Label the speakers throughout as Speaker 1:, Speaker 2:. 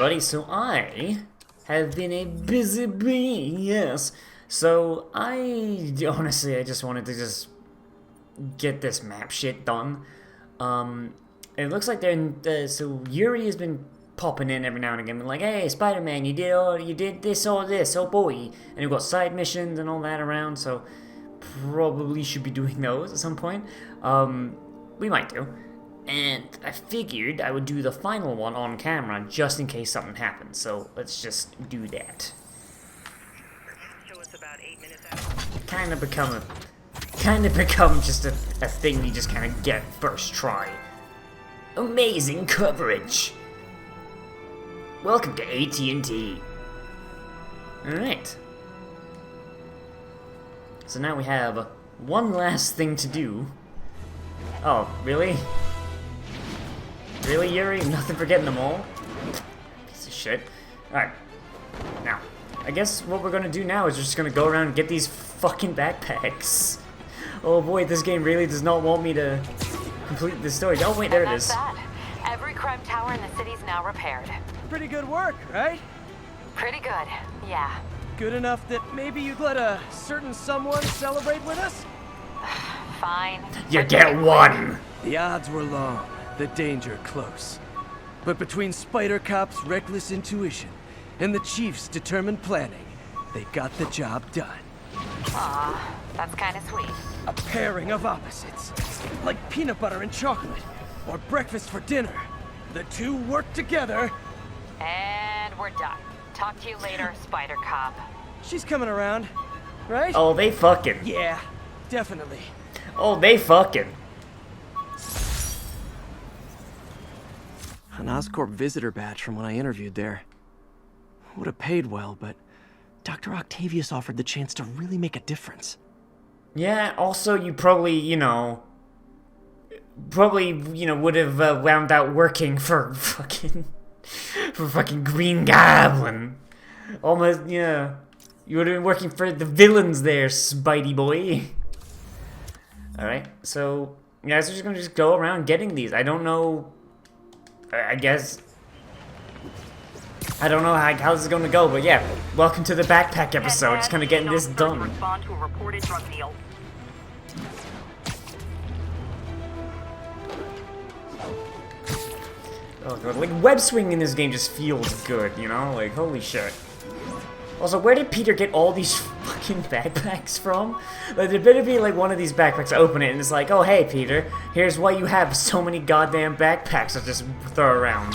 Speaker 1: everybody, so I have been a busy bee, yes. So honestly, I just wanted to just get this map shit done. It looks like so Yuri has been popping in every now and again, like, hey, Spider-Man, you did this or this, oh boy. And we've got side missions and all that around, so probably should be doing those at some point. We might do. And I figured I would do the final one on camera just in case something happens. So let's just do that. Kind of become just a thing you just kind of get first try. Amazing coverage. Welcome to AT&T. All right. So now we have one last thing to do. Oh, really? Really, Yuri? Nothing for getting them all? Piece of shit. Alright. Now, I guess what we're gonna do now is just gonna go around and get these fucking backpacks. Oh boy, this game really does not want me to complete this story. Oh wait, there it is.
Speaker 2: That. Every crime tower in the city's now repaired.
Speaker 3: Pretty good work, right?
Speaker 2: Pretty good, yeah.
Speaker 3: Good enough that maybe you'd let a certain someone celebrate with us?
Speaker 2: Fine.
Speaker 1: You get one!
Speaker 3: The odds were long, the danger close. But between Spider Cop's reckless intuition and the Chief's determined planning, they got the job done.
Speaker 2: Aw, that's kind of sweet.
Speaker 3: A pairing of opposites, like peanut butter and chocolate, or breakfast for dinner. The two work together.
Speaker 2: And we're done. Talk to you later, Spider Cop.
Speaker 3: She's coming around, right?
Speaker 1: Oh, they fucking.
Speaker 3: Yeah, definitely.
Speaker 1: Oh, they fucking.
Speaker 3: An Oscorp visitor badge from when I interviewed there. Would have paid well, but Dr. Octavius offered the chance to really make a difference.
Speaker 1: Yeah, also you probably, would have wound out working for fucking Green Goblin. Almost, yeah. You would have been working for the villains there, Spidey boy. Alright, so, you guys are just gonna go around getting these. I don't know, I guess, I don't know how this is gonna go, but yeah. Welcome to the backpack episode, just kinda getting this done.
Speaker 2: Respond to a reported drug deal.
Speaker 1: Oh god, like web swinging in this game just feels good, like holy shit. Also, where did Peter get all these fucking backpacks from? Like there better be like one of these backpacks, I open it and it's like, oh hey Peter, here's why you have so many goddamn backpacks to just throw around.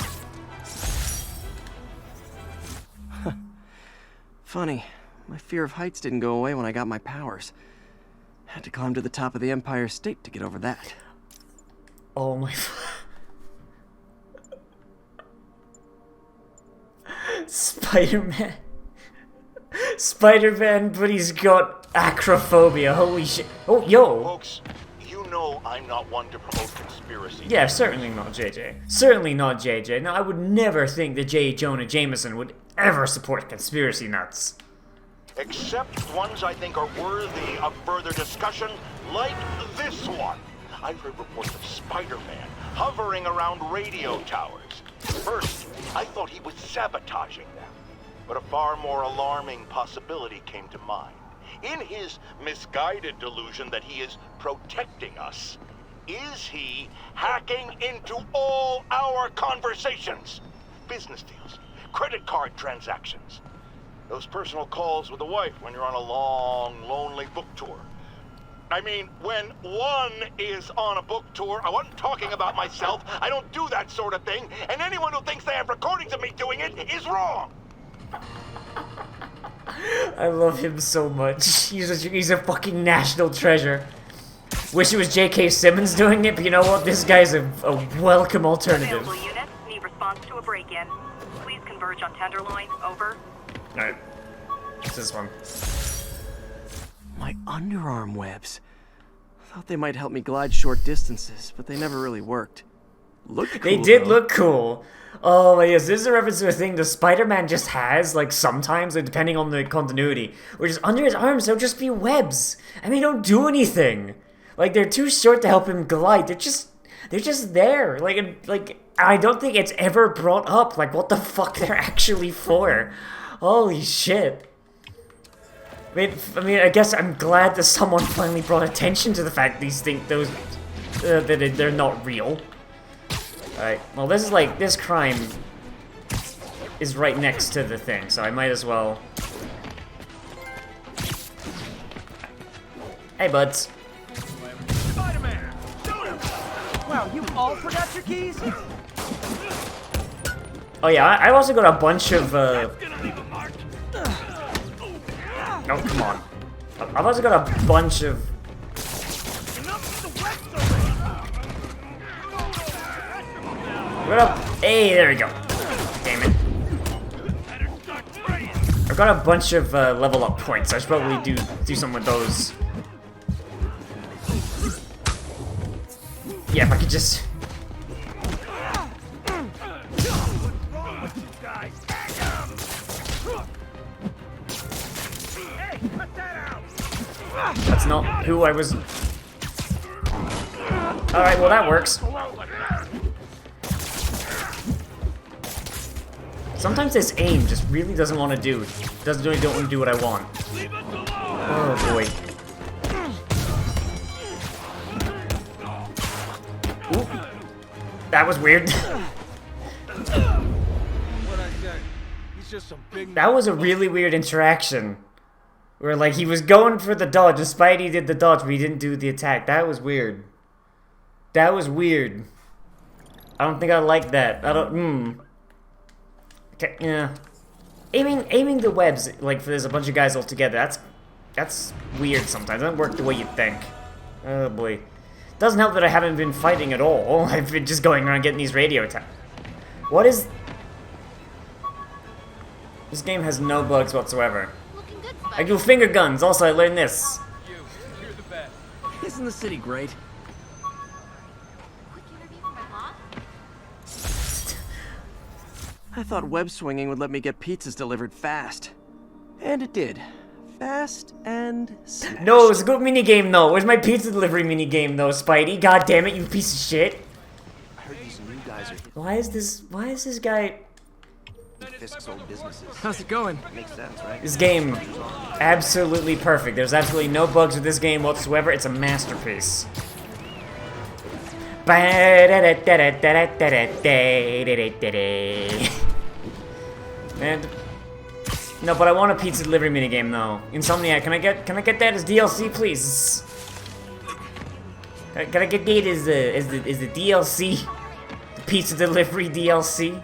Speaker 3: Funny, my fear of heights didn't go away when I got my powers. Had to climb to the top of the Empire State to get over that.
Speaker 1: Oh my Spider-Man. Spider-Man, but he's got acrophobia. Holy shit. Oh, yo.
Speaker 4: Folks, you know I'm not one to promote conspiracy.
Speaker 1: Yeah, certainly not JJ. Certainly not JJ. Now, I would never think that J. Jonah Jameson would ever support conspiracy nuts.
Speaker 4: Except ones I think are worthy of further discussion, like this one. I've heard reports of Spider-Man hovering around radio towers. First, I thought he was sabotaging them. But a far more alarming possibility came to mind. In his misguided delusion that he is protecting us, is he hacking into all our conversations? Business deals, credit card transactions, those personal calls with the wife when you're on a long, lonely book tour. I mean, when one is on a book tour, I wasn't talking about myself, I don't do that sort of thing, and anyone who thinks they have recordings of me doing it is wrong!
Speaker 1: I love him so much. He's a fucking national treasure. Wish it was J.K. Simmons doing it, but you know what? This guy's a welcome alternative.
Speaker 2: Available units need response to a break-in. Please converge on Tenderloin. Over.
Speaker 1: Alright. What's this one?
Speaker 3: My underarm webs. Thought they might help me glide short distances, but they never really worked. Looked cool,
Speaker 1: They did
Speaker 3: though.
Speaker 1: look cool. Oh, yes, this is a reference to a thing that Spider-Man just has, like, sometimes, like, depending on the continuity, where just under his arms, there'll just be webs, and they don't do anything. Like, they're too short to help him glide. They're just there. Like, I don't think it's ever brought up, like, what the fuck they're actually for. Holy shit. I mean, I guess I'm glad that someone finally brought attention to the fact that they're not real. Alright, well, this is like, this crime is right next to the thing, so I might as well... Hey, buds.
Speaker 3: Spiderman! Wow, you all forgot your keys?
Speaker 1: Oh yeah, I also got a bunch of, Oh, come on. I've also got a bunch of... What up? Hey, there we go. Damn it. I've got a bunch of level up points. I should probably do something with those. Yeah, if I could just... That's not who I was... Alright, well that works. Sometimes this aim just really doesn't want to do. Don't want to do what I want. Oh boy. Ooh. That was weird. That was a really weird interaction. Where like he was going for the dodge and Spidey did the dodge but he didn't do the attack. That was weird. That was weird. I don't think I like that. I don't Okay, yeah. Aiming the webs, like, there's a bunch of guys all together, that's weird sometimes. It doesn't work the way you think. Oh boy. Doesn't help that I haven't been fighting at all. I've been just going around getting these radio attacks. What is... This game has no bugs whatsoever. I do finger guns, also I learned this.
Speaker 3: Isn't the city great? I thought web swinging would let me get pizzas delivered fast. And it did. Fast and smashed.
Speaker 1: No, it's a good minigame though. Where's my pizza delivery minigame though, Spidey? God damn it, you piece of shit.
Speaker 3: I heard these new guys are
Speaker 1: Why is this guy...
Speaker 3: Fisk's old businesses. How's it going? Makes sense, right?
Speaker 1: This game, absolutely perfect. There's absolutely no bugs with this game whatsoever. It's a masterpiece. And no, but I want a pizza delivery minigame though. Insomniac, can I get that as DLC, please? Can I get that as the DLC? The pizza delivery DLC?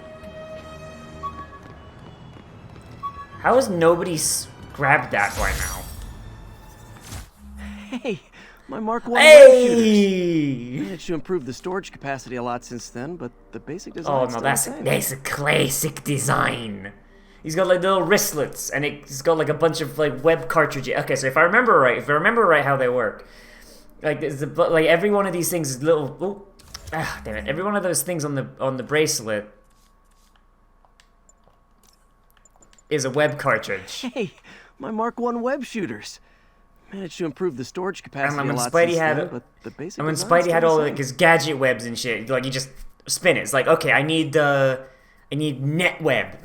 Speaker 1: How has nobody grabbed that by now?
Speaker 3: Hey, my Mark 1
Speaker 1: Hey!
Speaker 3: shooters. Managed to improve the storage capacity a lot since then, but the basic design.
Speaker 1: Oh no, that's a classic design. He's got like little wristlets, and it's got like a bunch of like web cartridges. Okay, so if I remember right, how they work, like every one of these things is little. Oh, damn it! Every one of those things on the bracelet is a web cartridge.
Speaker 3: Hey, my Mark 1 web shooters. Managed to improve the storage capacity
Speaker 1: And
Speaker 3: a
Speaker 1: when
Speaker 3: lot
Speaker 1: Spidey
Speaker 3: since
Speaker 1: had,
Speaker 3: then, but the basic
Speaker 1: and when
Speaker 3: design's
Speaker 1: Spidey had
Speaker 3: still
Speaker 1: all
Speaker 3: the
Speaker 1: like
Speaker 3: same.
Speaker 1: his gadget webs and shit, like you just spin it. It's like, okay, I need net web.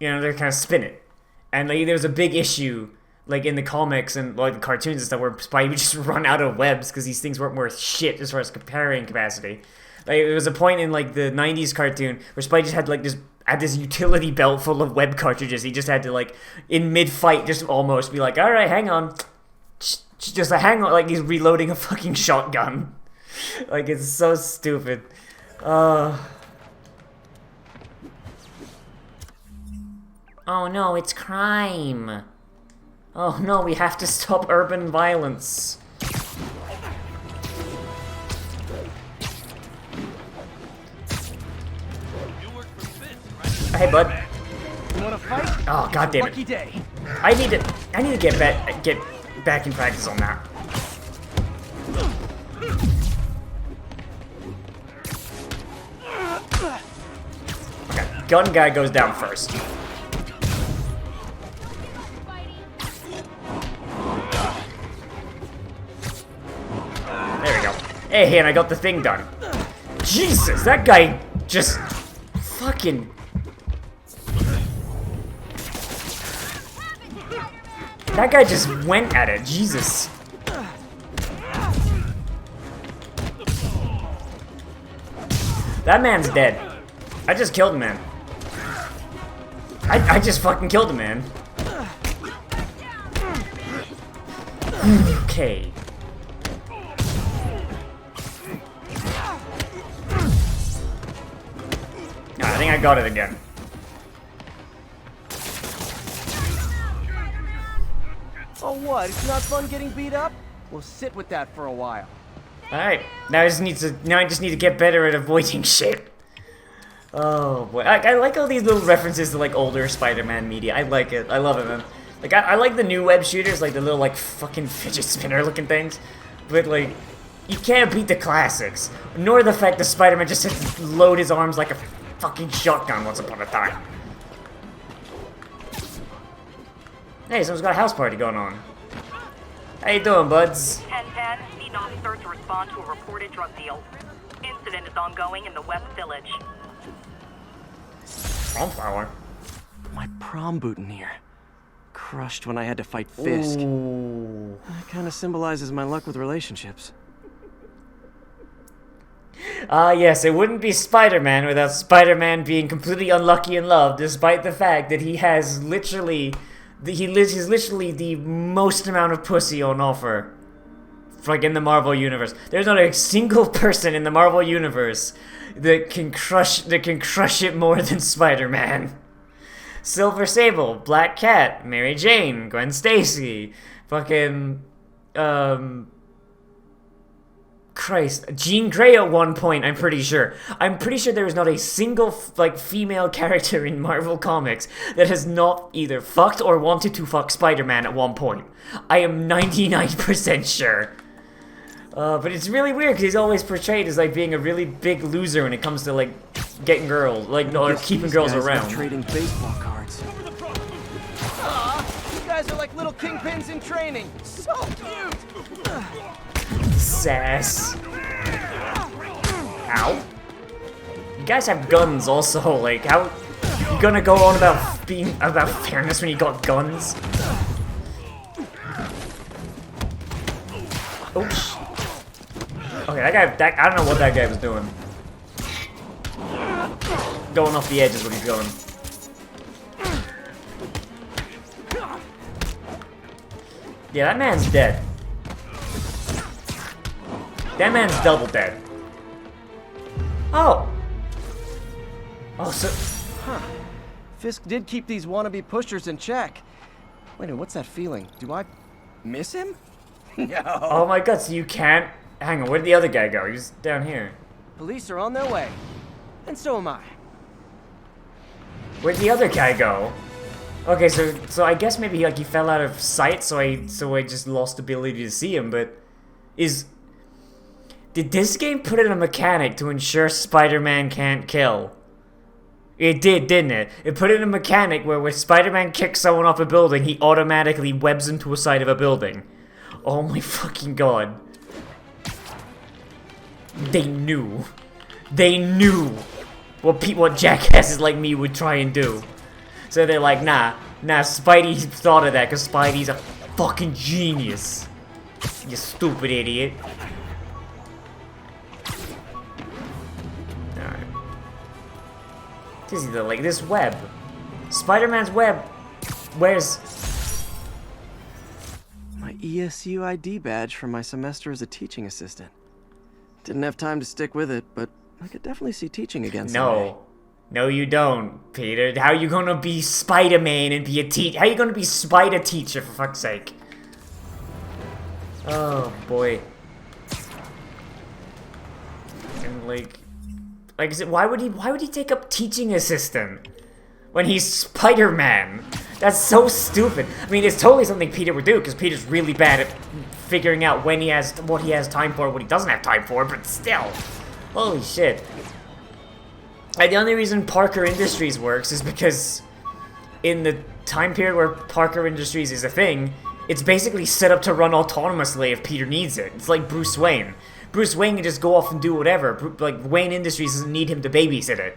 Speaker 1: You know, they kind of spin it. And like there was a big issue like in the comics and like the cartoons and stuff where Spidey would just run out of webs because these things weren't worth shit as far as carrying capacity. Like there was a point in like the 90s cartoon where Spidey just had like this utility belt full of web cartridges. He just had to like in mid-fight just almost be like, all right, hang on. Just hang on, like he's reloading a fucking shotgun. Like it's so stupid. Oh no, it's crime. Oh no, we have to stop urban violence. Hey, bud.
Speaker 3: You wanna fight?
Speaker 1: Oh, god damn
Speaker 3: Lucky
Speaker 1: it.
Speaker 3: day.
Speaker 1: I need to get back in practice on that. Okay, gun guy goes down first. There we go. Hey, and I got the thing done. Jesus, that guy just fucking... That guy just went at it, Jesus. That man's dead. I just killed a man. I just fucking killed a man. Okay. I think I got it again.
Speaker 3: Oh, what? It's not fun getting beat up? We'll sit with that for a while.
Speaker 1: Alright, now I just need to get better at avoiding shit. Oh boy, I like all these little references to like older Spider-Man media. I like it. I love it, man. Like I like the new web shooters, like the little like fucking fidget spinner looking things. But like, you can't beat the classics. Nor the fact that Spider-Man just had to load his arms like a fucking shotgun once upon a time. Hey, someone's got a house party going on. How you doing, buds?
Speaker 2: 10-10, need an officer to respond to a reported drug deal. Incident is ongoing in the West Village.
Speaker 1: Sunflower.
Speaker 3: My prom boutonniere. Crushed when I had to fight Fisk.
Speaker 1: Ooh.
Speaker 3: That kind of symbolizes my luck with relationships.
Speaker 1: Yes, it wouldn't be Spider-Man without Spider-Man being completely unlucky in love, despite the fact that he has literally... He's literally the most amount of pussy on offer. Like in the Marvel Universe. There's not a single person in the Marvel Universe that can crush it more than Spider-Man. Silver Sable, Black Cat, Mary Jane, Gwen Stacy, fucking Christ, Jean Grey at one point, I'm pretty sure. I'm pretty sure there is not a single, like, female character in Marvel Comics that has not either fucked or wanted to fuck Spider-Man at one point. I am 99% sure. But it's really weird because he's always portrayed as, like, being a really big loser when it comes to, like, getting girls, like, or keeping girls around.
Speaker 3: Trading baseball cards. Aw, you guys are like little kingpins in training. So cute.
Speaker 1: Sass. Ow. You guys have guns also, like, how you gonna go on about fairness when you got guns? Oops. Okay, I don't know what that guy was doing. Going off the edge is what he's going. Yeah, that man's dead. That man's double dead. Oh! Oh, so...
Speaker 3: Huh. Fisk did keep these wannabe pushers in check. Wait a minute, what's that feeling? Do I miss him? No.
Speaker 1: Oh my god, so you can't... Hang on, where'd the other guy go? He's down here.
Speaker 3: Police are on their way. And so am I.
Speaker 1: Where'd the other guy go? Okay, so I guess maybe he fell out of sight, so I just lost the ability to see him, but... Did this game put in a mechanic to ensure Spider-Man can't kill? It did, didn't it? It put in a mechanic where when Spider-Man kicks someone off a building, he automatically webs them to a side of a building. Oh my fucking god. They knew. They knew what jackasses like me would try and do. So they're like, nah, Spidey thought of that because Spidey's a fucking genius. You stupid idiot. This is like this web. Spider-Man's web. Where's
Speaker 3: my ESU ID badge from my semester as a teaching assistant? Didn't have time to stick with it, but I could definitely see teaching again someday.
Speaker 1: No, you don't, Peter. How you gonna be Spider-Man and be a teacher? How you gonna be Spider-Teacher, for fuck's sake? Oh boy. And like I said, why would he take up teaching assistant when he's Spider-Man? That's so stupid. I mean, it's totally something Peter would do because Peter's really bad at figuring out what he has time for, what he doesn't have time for. But still, holy shit. And the only reason Parker Industries works is because in the time period where Parker Industries is a thing, it's basically set up to run autonomously if Peter needs it. It's like Bruce Wayne. Bruce Wayne can just go off and do whatever. Like, Wayne Industries doesn't need him to babysit it.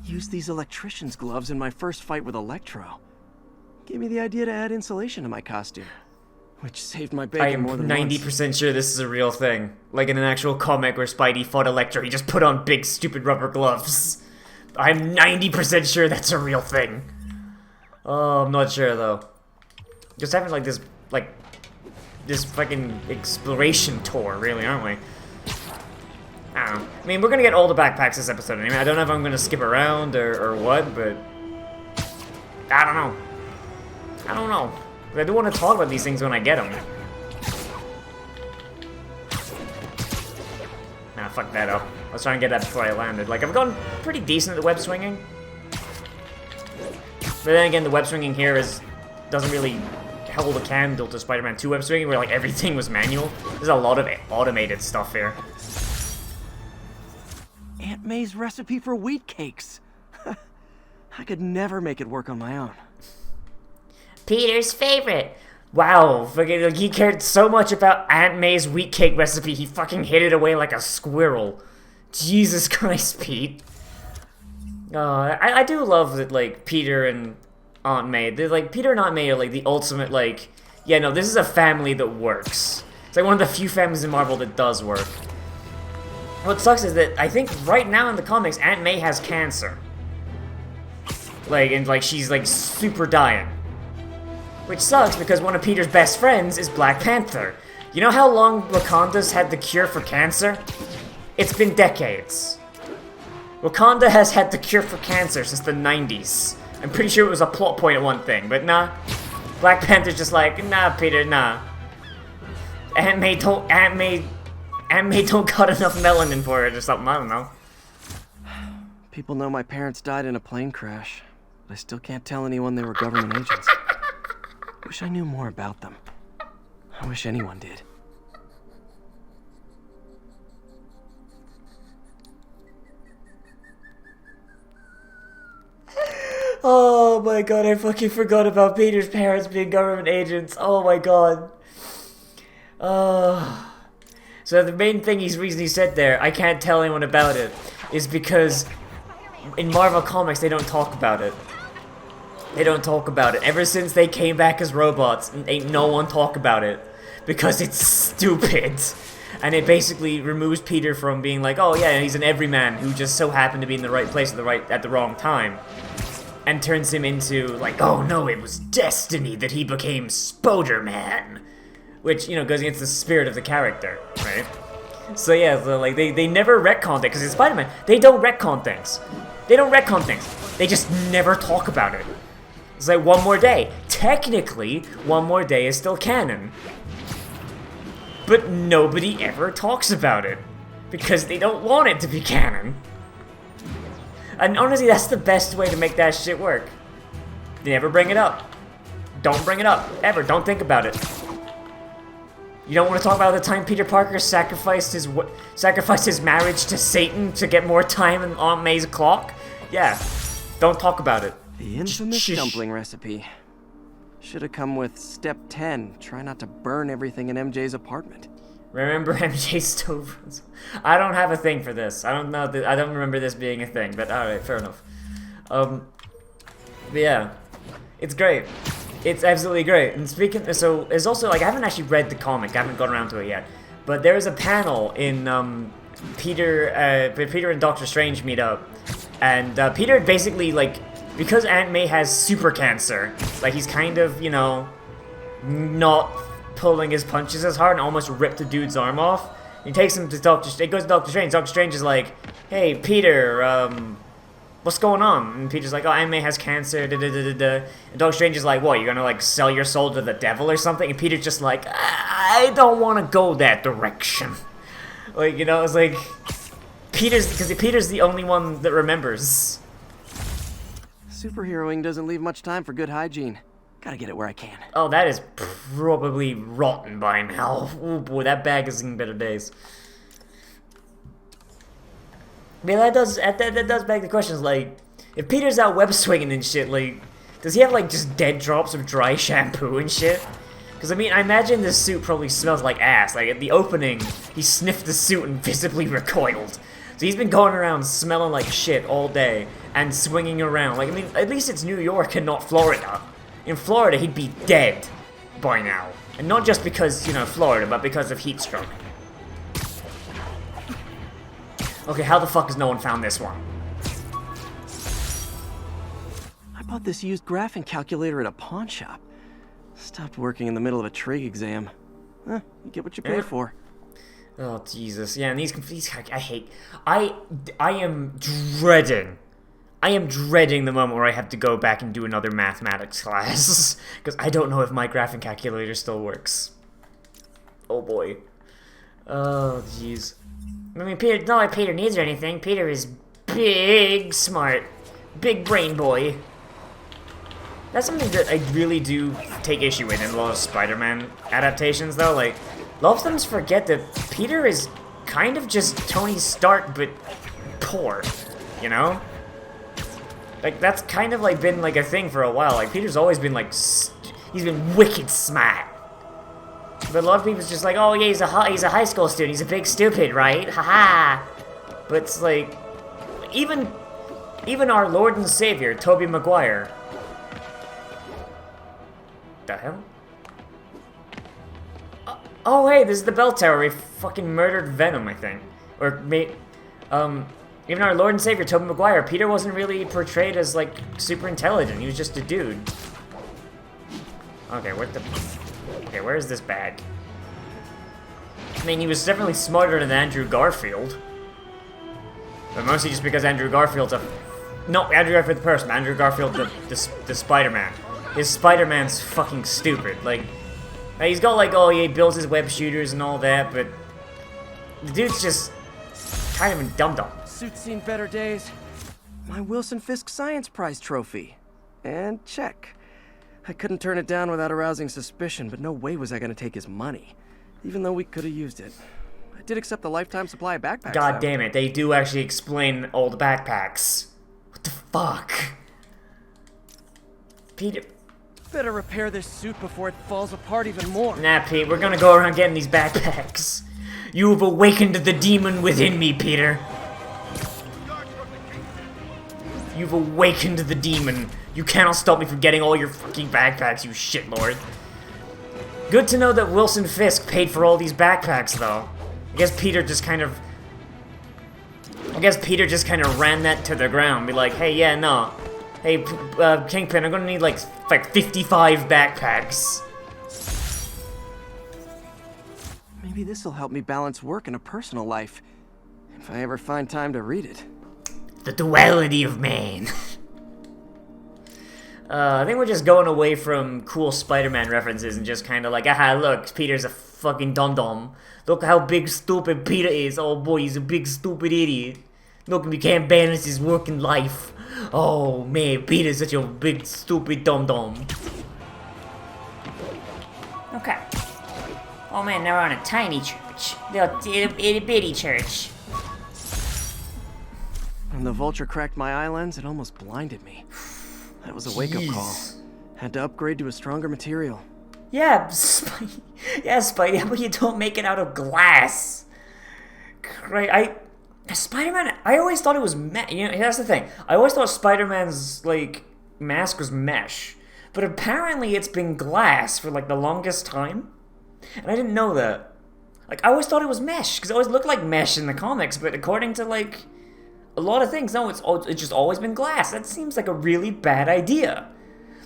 Speaker 3: Used these electrician's gloves in my first fight with Electro. Gave me the idea to add insulation to my costume, which saved my
Speaker 1: I
Speaker 3: bacon more
Speaker 1: am
Speaker 3: than
Speaker 1: 90% sure this is a real thing. Like in an actual comic where Spidey fought Electro, he just put on big stupid rubber gloves. I'm 90% sure that's a real thing. Oh, I'm not sure though. Just having like this fucking exploration tour, really, aren't we? I don't know. I mean, we're gonna get all the backpacks this episode anyway. I don't know if I'm gonna skip around or what, but I don't know. I don't know. But I do want to talk about these things when I get them. Nah, fuck that up. I was trying to get that before I landed. Like, I've gone pretty decent at the web swinging. But then again, the web swinging here doesn't really hold a candle to Spider-Man 2 web swinging, where like everything was manual. There's a lot of automated stuff here.
Speaker 3: Aunt May's recipe for wheat cakes. I could never make it work on my own.
Speaker 1: Peter's favorite. Wow, fucking, like, he cared so much about Aunt May's wheat cake recipe, he fucking hid it away like a squirrel. Jesus Christ, Pete. I do love that, like, Peter and Aunt May, Peter and Aunt May are, like, the ultimate, like, yeah, no, this is a family that works. It's, like, one of the few families in Marvel that does work. What sucks is that I think right now in the comics, Aunt May has cancer. Like, and, like, she's, like, super dying. Which sucks because one of Peter's best friends is Black Panther. You know how long Wakanda's had the cure for cancer? It's been decades. Wakanda has had the cure for cancer since the 90s. I'm pretty sure it was a plot point at one thing, but nah. Black Panther's just like, nah, Peter, nah. Aunt May don't got enough melanin for it or something, I don't know.
Speaker 3: People know my parents died in a plane crash, but I still can't tell anyone they were government agents. Wish I knew more about them. I wish anyone did.
Speaker 1: Oh my god, I fucking forgot about Peter's parents being government agents. Oh my god. So the main reason he said there, I can't tell anyone about it, is because in Marvel Comics they don't talk about it. They don't talk about it. Ever since they came back as robots, ain't no one talk about it. Because it's stupid. And it basically removes Peter from being like, oh yeah, he's an everyman who just so happened to be in the right place at the wrong time. And turns him into, like, oh no, it was destiny that he became Spiderman. Which, you know, goes against the spirit of the character, right? So yeah, so, like, they never retconned it, because in Spider-Man, they don't retcon things. They don't retcon things. They just never talk about it. It's like One More Day. Technically, One More Day is still canon. But nobody ever talks about it. Because they don't want it to be canon. And honestly, that's the best way to make that shit work. They never bring it up. Don't bring it up. Ever. Don't think about it. You don't want to talk about the time Peter Parker sacrificed his marriage to Satan to get more time on Aunt May's clock? Yeah. Don't talk about it.
Speaker 3: The infamous dumpling recipe. Should have come with step 10. Try not to burn everything in MJ's apartment.
Speaker 1: Remember MJ's stove? I don't have a thing for this. I don't know. I don't remember this being a thing. But all right, fair enough. But yeah, it's great. It's absolutely great. And so there's also, like, I haven't actually read the comic. I haven't gone around to it yet. But there is a panel in Peter and Doctor Strange meet up, and Peter basically, like, because Aunt May has super cancer, like, he's kind of, you know, not pulling his punches as hard and almost ripped the dude's arm off. He takes him to it goes to Doctor Strange. Doctor Strange is like, hey, Peter, what's going on? And Peter's like, oh, Aunt May has cancer, And Doctor Strange is like, what, you're gonna, like, sell your soul to the devil or something? And Peter's just like, I don't want to go that direction. Like, you know, it's like, because Peter's the only one that remembers.
Speaker 3: Superheroing doesn't leave much time for good hygiene. Gotta get it where I can.
Speaker 1: Oh, that is probably rotten by now. Oh boy, that bag is in better days. I mean, that does beg the questions, like, if Peter's out web swinging and shit, like, does he have, like, just dead drops of dry shampoo and shit? Because, I mean, I imagine this suit probably smells like ass. Like, at the opening, he sniffed the suit and visibly recoiled. So he's been going around smelling like shit all day and swinging around. Like, I mean, at least it's New York and not Florida. In Florida, he'd be dead by now. And not just because, you know, Florida, but because of heat stroke. Okay, how the fuck has no one found this one?
Speaker 3: I bought this used graphing calculator at a pawn shop. Stopped working in the middle of a trig exam. You get what you pay for.
Speaker 1: Oh, Jesus. Yeah, and these I hate... I am dreading the moment where I have to go back and do another mathematics class. Because I don't know if my graphing calculator still works. Oh, boy. Oh, jeez. I mean, Peter, not like Peter needs or anything. Peter is big smart. Big brain boy. That's something that I really do take issue with in a lot of Spider-Man adaptations, though. Like, a lot of them forget that Peter is kind of just Tony Stark, but poor, you know? Like, that's kind of, like, been, like, a thing for a while. Like, Peter's always been, like, he's been wicked smart. But a lot of people's just like, oh, yeah, he's a high school student. He's a big stupid, right? Haha. But it's like, even our Lord and Savior, Tobey Maguire. The hell? Oh, hey, this is the bell tower. We fucking murdered Venom, I think. Or, even our Lord and Savior, Tobey Maguire, Peter wasn't really portrayed as, like, super intelligent. He was just a dude. Okay, okay, where's this bag? I mean, he was definitely smarter than Andrew Garfield. But mostly just because Andrew Garfield's no, Andrew Garfield the person, Andrew Garfield the Spider-Man. His Spider-Man's fucking stupid. Like, he's got like, oh, he builds his web shooters and all that, but the dude's just kind of a dum-dum.
Speaker 3: Suit's seen better days. My Wilson Fisk Science Prize trophy. And check. I couldn't turn it down without arousing suspicion, but no way was I gonna take his money. Even though we could have used it. I did accept the lifetime supply of backpacks.
Speaker 1: God damn it, they do actually explain all the backpacks. What the fuck? Peter...
Speaker 3: Better repair this suit before it falls apart even more.
Speaker 1: Nah, Pete, we're gonna go around getting these backpacks. You have awakened the demon within me, Peter. You've awakened the demon. You cannot stop me from getting all your fucking backpacks, you shitlord. Good to know that Wilson Fisk paid for all these backpacks, though. I guess Peter just kind of ran that to the ground. Be like, hey, yeah, no. Hey, Kingpin, I'm gonna need like 55 backpacks.
Speaker 3: Maybe this'll help me balance work and a personal life. If I ever find time to read it.
Speaker 1: The duality of man. I think we're just going away from cool Spider-Man references and just kind of like, aha, look, Peter's a fucking dum-dum. Look how big stupid Peter is. Oh boy, he's a big stupid idiot. Look, we can't balance his work and life. Oh man, Peter's such a big stupid dum-dum. Okay. Oh man, now we're on a tiny church. Little itty bitty church.
Speaker 3: When the vulture cracked my eye lens, it almost blinded me. That was a wake-up call. Had to upgrade to a stronger material.
Speaker 1: Yeah, Spidey, how about you don't make it out of glass? Great, Spider-Man, I always thought it was you know, that's the thing. I always thought Spider-Man's, like, mask was mesh. But apparently it's been glass for, like, the longest time. And I didn't know that. Like, I always thought it was mesh, because it always looked like mesh in the comics, but according to, like, a lot of things, no, it's just always been glass. That seems like a really bad idea.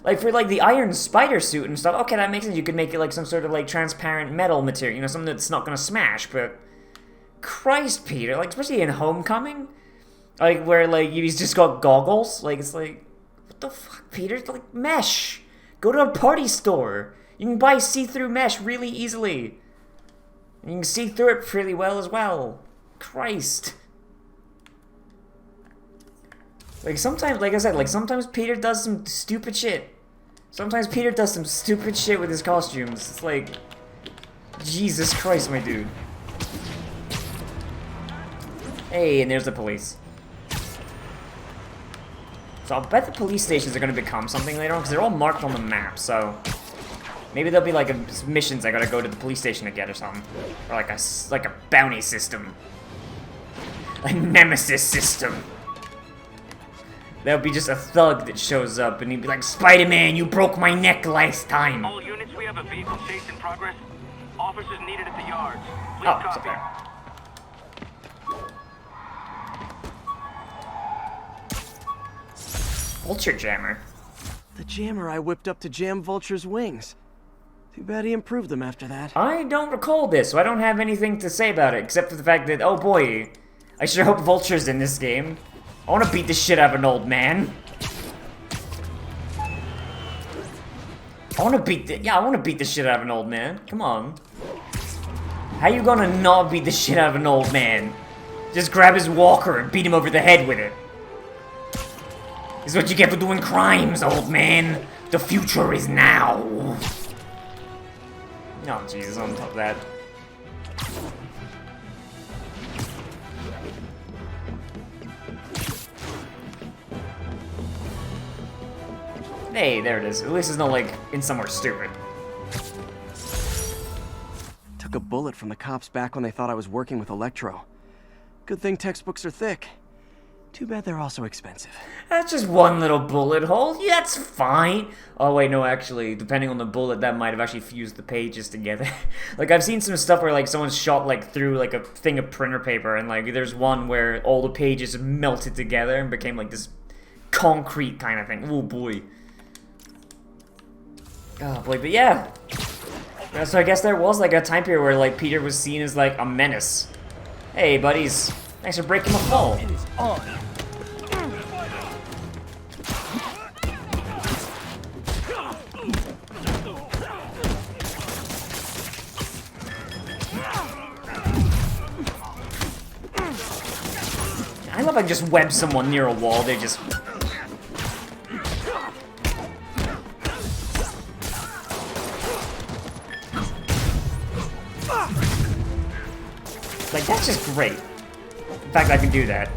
Speaker 1: Like, for, like, the Iron Spider suit and stuff, okay, that makes sense. You could make it, like, some sort of, like, transparent metal material, you know, something that's not gonna smash, but... Christ, Peter, like, especially in Homecoming, like, where, like, he's just got goggles, like, it's like, what the fuck, Peter? It's like, mesh. Go to a party store. You can buy see-through mesh really easily. And you can see through it pretty well as well. Christ. Like, sometimes, like I said, like, sometimes Peter does some stupid shit. Sometimes Peter does some stupid shit with his costumes. It's like, Jesus Christ, my dude. Hey, and there's the police. So I'll bet the police stations are going to become something later on, because they're all marked on the map, so... Maybe there'll be like missions I gotta go to the police station to get or something. Or like a bounty system. A nemesis system. There'll be just a thug that shows up and he'd be like, Spider-Man, you broke my neck last time.
Speaker 5: All units, we have a vehicle chase in progress. Officers needed at the yards. Please
Speaker 1: Oh, it's up
Speaker 5: copy.
Speaker 1: there. Vulture jammer.
Speaker 3: The jammer I whipped up to jam Vulture's wings. Too bad he improved them after that.
Speaker 1: I don't recall this, so I don't have anything to say about it, except for the fact that, oh boy, I sure hope Vulture's in this game. I want to beat the shit out of an old man. I want to beat the shit out of an old man. Come on. How you gonna not beat the shit out of an old man? Just grab his walker and beat him over the head with it. This is what you get for doing crimes, old man. The future is now. Oh, Jesus, on top of that. Hey, there it is. At least it's not, like, in somewhere stupid.
Speaker 3: Took a bullet from the cops back when they thought I was working with Electro. Good thing textbooks are thick. Too bad they're also expensive.
Speaker 1: That's just one little bullet hole. Yeah, that's fine. Oh, wait, no, actually, depending on the bullet, that might have actually fused the pages together. Like, I've seen some stuff where, like, someone's shot, like, through, like, a thing of printer paper, and, like, there's one where all the pages melted together and became, like, this concrete kind of thing. Oh, boy. Oh, boy, but yeah. So I guess there was, like, a time period where, like, Peter was seen as, like, a menace. Hey, buddies. Thanks for breaking my fall.
Speaker 3: It is on.
Speaker 1: I love I can just web someone near a wall, they just... Like, that's just great. In fact, I can do that.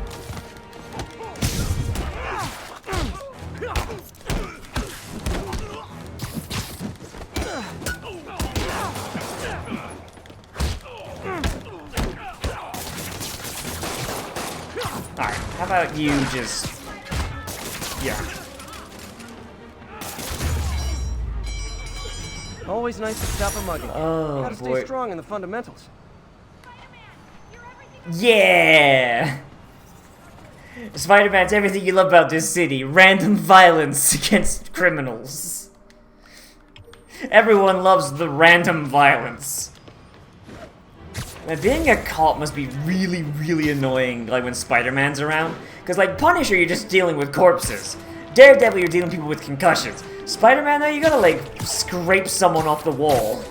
Speaker 1: Alright, how about you just... Yeah.
Speaker 3: Always nice to stop a mugging.
Speaker 1: Oh,
Speaker 3: Gotta
Speaker 1: boy.
Speaker 3: stay strong in the fundamentals.
Speaker 1: Yeah! Spider-Man's everything you love about this city. Random violence against criminals. Everyone loves the random violence. Now, being a cop must be really, really annoying, like, when Spider-Man's around. Because, like, Punisher, you're just dealing with corpses. Daredevil, you're dealing with people with concussions. Spider-Man, though, you gotta, like, scrape someone off the wall.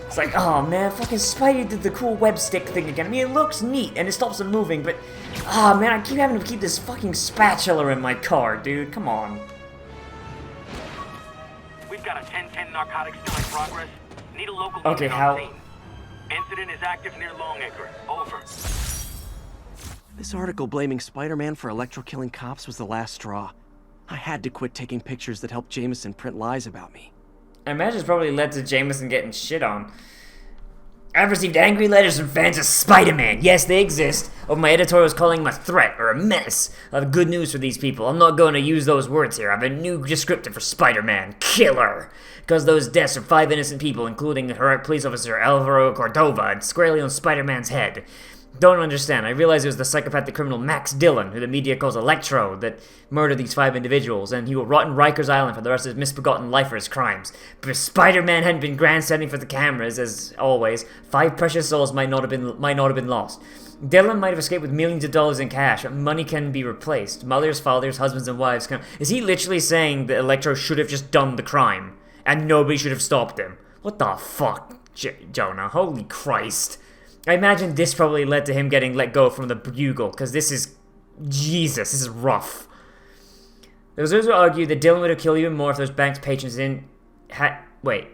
Speaker 1: It's like, oh man, fucking Spidey did the cool web stick thing again. I mean, it looks neat and it stops them moving, but oh man, I keep having to keep this fucking spatula in my car, dude. Come on.
Speaker 5: We've got a 10-10 narcotics still in progress. Need a local
Speaker 1: Okay,
Speaker 5: unit on
Speaker 1: how-
Speaker 5: scene. Incident is active near Longacre. Over.
Speaker 3: This article blaming Spider-Man for electro-killing cops was the last straw. I had to quit taking pictures that helped Jameson print lies about me.
Speaker 1: I imagine it's probably led to Jameson getting shit on. I've received angry letters from fans of Spider-Man. Yes, they exist. Over my editorials calling him a threat or a menace. I have good news for these people. I'm not going to use those words here. I have a new descriptor for Spider-Man. Killer. Because those deaths of 5 innocent people, including heroic police officer Alvaro Cordova, and squarely on Spider-Man's head. Don't understand. I realize it was the psychopathic criminal Max Dillon, who the media calls Electro, that murdered these 5 individuals, and he will rot in Rikers Island for the rest of his misbegotten life for his crimes. But if Spider-Man hadn't been grandstanding for the cameras, as always, 5 precious souls might not have been lost. Dillon might have escaped with millions of dollars in cash. Money can be replaced. Mothers, fathers, husbands, and wives can... Is he literally saying that Electro should have just done the crime, and nobody should have stopped him? What the fuck, Jonah? Holy Christ. I imagine this probably led to him getting let go from the Bugle, because this is... Jesus, this is rough. There's those who argue that Dillon would have killed even more if those bank's patrons didn't... Wait.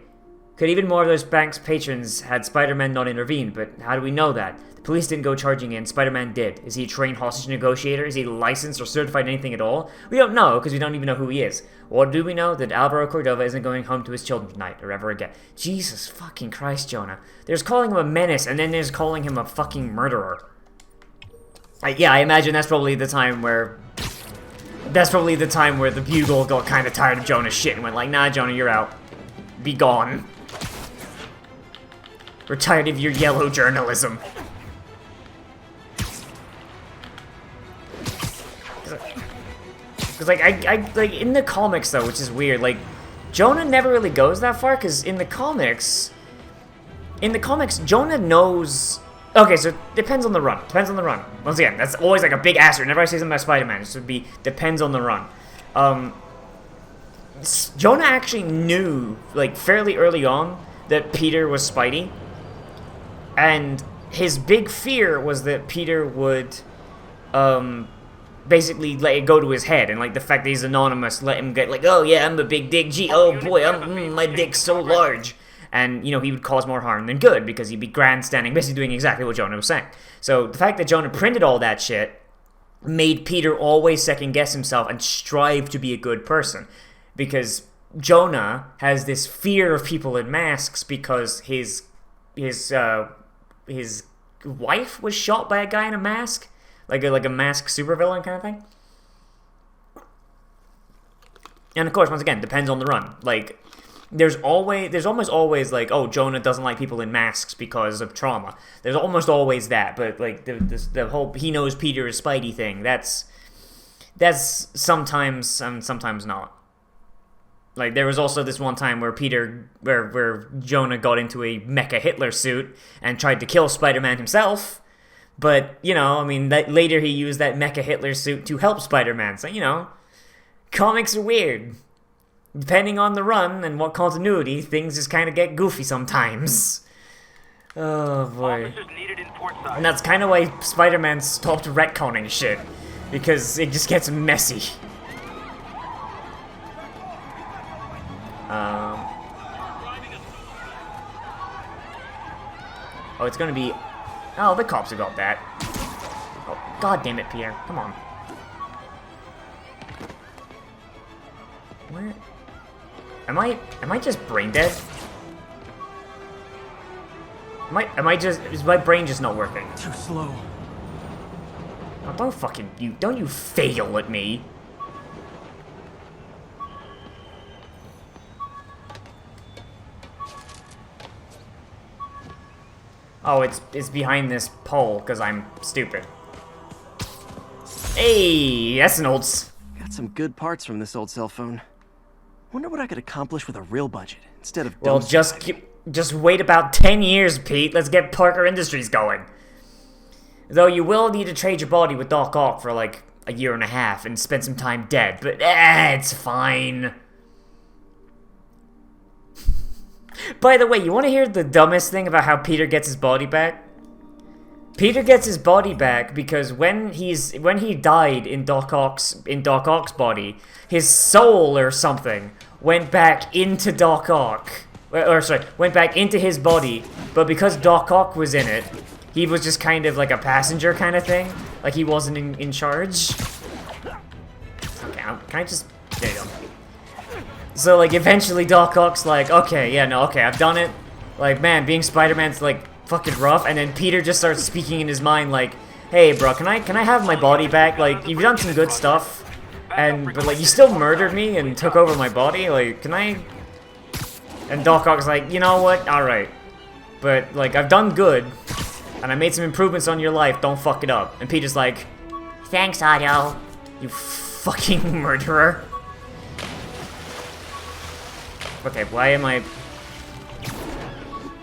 Speaker 1: Could even more of those bank's patrons had Spider-Man not intervened, but how do we know that? The police didn't go charging in, Spider-Man did. Is he a trained hostage negotiator? Is he licensed or certified anything at all? We don't know, because we don't even know who he is. What do we know? That Alvaro Cordova isn't going home to his children tonight, or ever again. Jesus fucking Christ, Jonah. There's calling him a menace, and then there's calling him a fucking murderer. Yeah, I imagine that's probably the time where... That's probably the time where the Bugle got kind of tired of Jonah's shit and went like, nah, Jonah, you're out. Be gone. We're tired of your yellow journalism. Because, like, I like, in the comics, though, which is weird, like, Jonah never really goes that far, because in the comics, Jonah knows... Okay, so it depends on the run. Depends on the run. Once again, that's always, like, a big asterisk. Whenever I say something about Spider-Man, it should be, depends on the run. Jonah actually knew, like, fairly early on, that Peter was Spidey. And his big fear was that Peter would, basically let it go to his head. And, like, the fact that he's anonymous let him get, like, oh, yeah, I'm a big dick. Gee, oh, boy, my dick's so large. And, you know, he would cause more harm than good because he'd be grandstanding, basically doing exactly what Jonah was saying. So the fact that Jonah printed all that shit made Peter always second-guess himself and strive to be a good person. Because Jonah has this fear of people in masks because his wife was shot by a guy in a mask, like a masked supervillain kind of thing. And of course, once again, depends on the run. Like, there's almost always like, oh, Jonah doesn't like people in masks because of trauma. There's almost always that, but like the whole he knows Peter is Spidey thing. That's sometimes and sometimes not. Like, there was also this one time where where Jonah got into a Mecha Hitler suit and tried to kill Spider-Man himself. But, you know, I mean, later he used that Mecha Hitler suit to help Spider-Man. So, you know, comics are weird. Depending on the run and what continuity, things just kind of get goofy sometimes. Oh, boy. And that's kind of why Spider-Man stopped retconning shit. Because it just gets messy. Oh, it's gonna be... Oh, the cops have got that. Oh, god damn it, Pierre. Come on. Where... Am I just brain dead? Is my brain just not working?
Speaker 3: Too slow.
Speaker 1: Oh, don't you fail at me. Oh, it's behind this pole, because I'm stupid. Hey, that's an old...
Speaker 3: Got some good parts from this old cell phone. Wonder what I could accomplish with a real budget, instead of...
Speaker 1: Well, just wait about 10 years, Pete. Let's get Parker Industries going. Though you will need to trade your body with Doc Ock for, like, a year and a half and spend some time dead, but it's fine. By the way, you want to hear the dumbest thing about how Peter gets his body back? Peter gets his body back because when he died in Doc Ock's body, his soul or something went back into Doc Ock. Or sorry, went back into his body, but because Doc Ock was in it, he was just kind of like a passenger kind of thing. Like he wasn't in charge. Okay, can I just... There you go. So, like, eventually Doc Ock's like, okay, yeah, no, okay, I've done it. Like, man, being Spider-Man's, like, fucking rough. And then Peter just starts speaking in his mind, like, hey, bro, can I have my body back? Like, you've done some good stuff. But, like, you still murdered me and took over my body. Like, can I... And Doc Ock's like, you know what? Alright. But, like, I've done good. And I made some improvements on your life. Don't fuck it up. And Peter's like, thanks, Otto. You fucking murderer. Okay, why am I...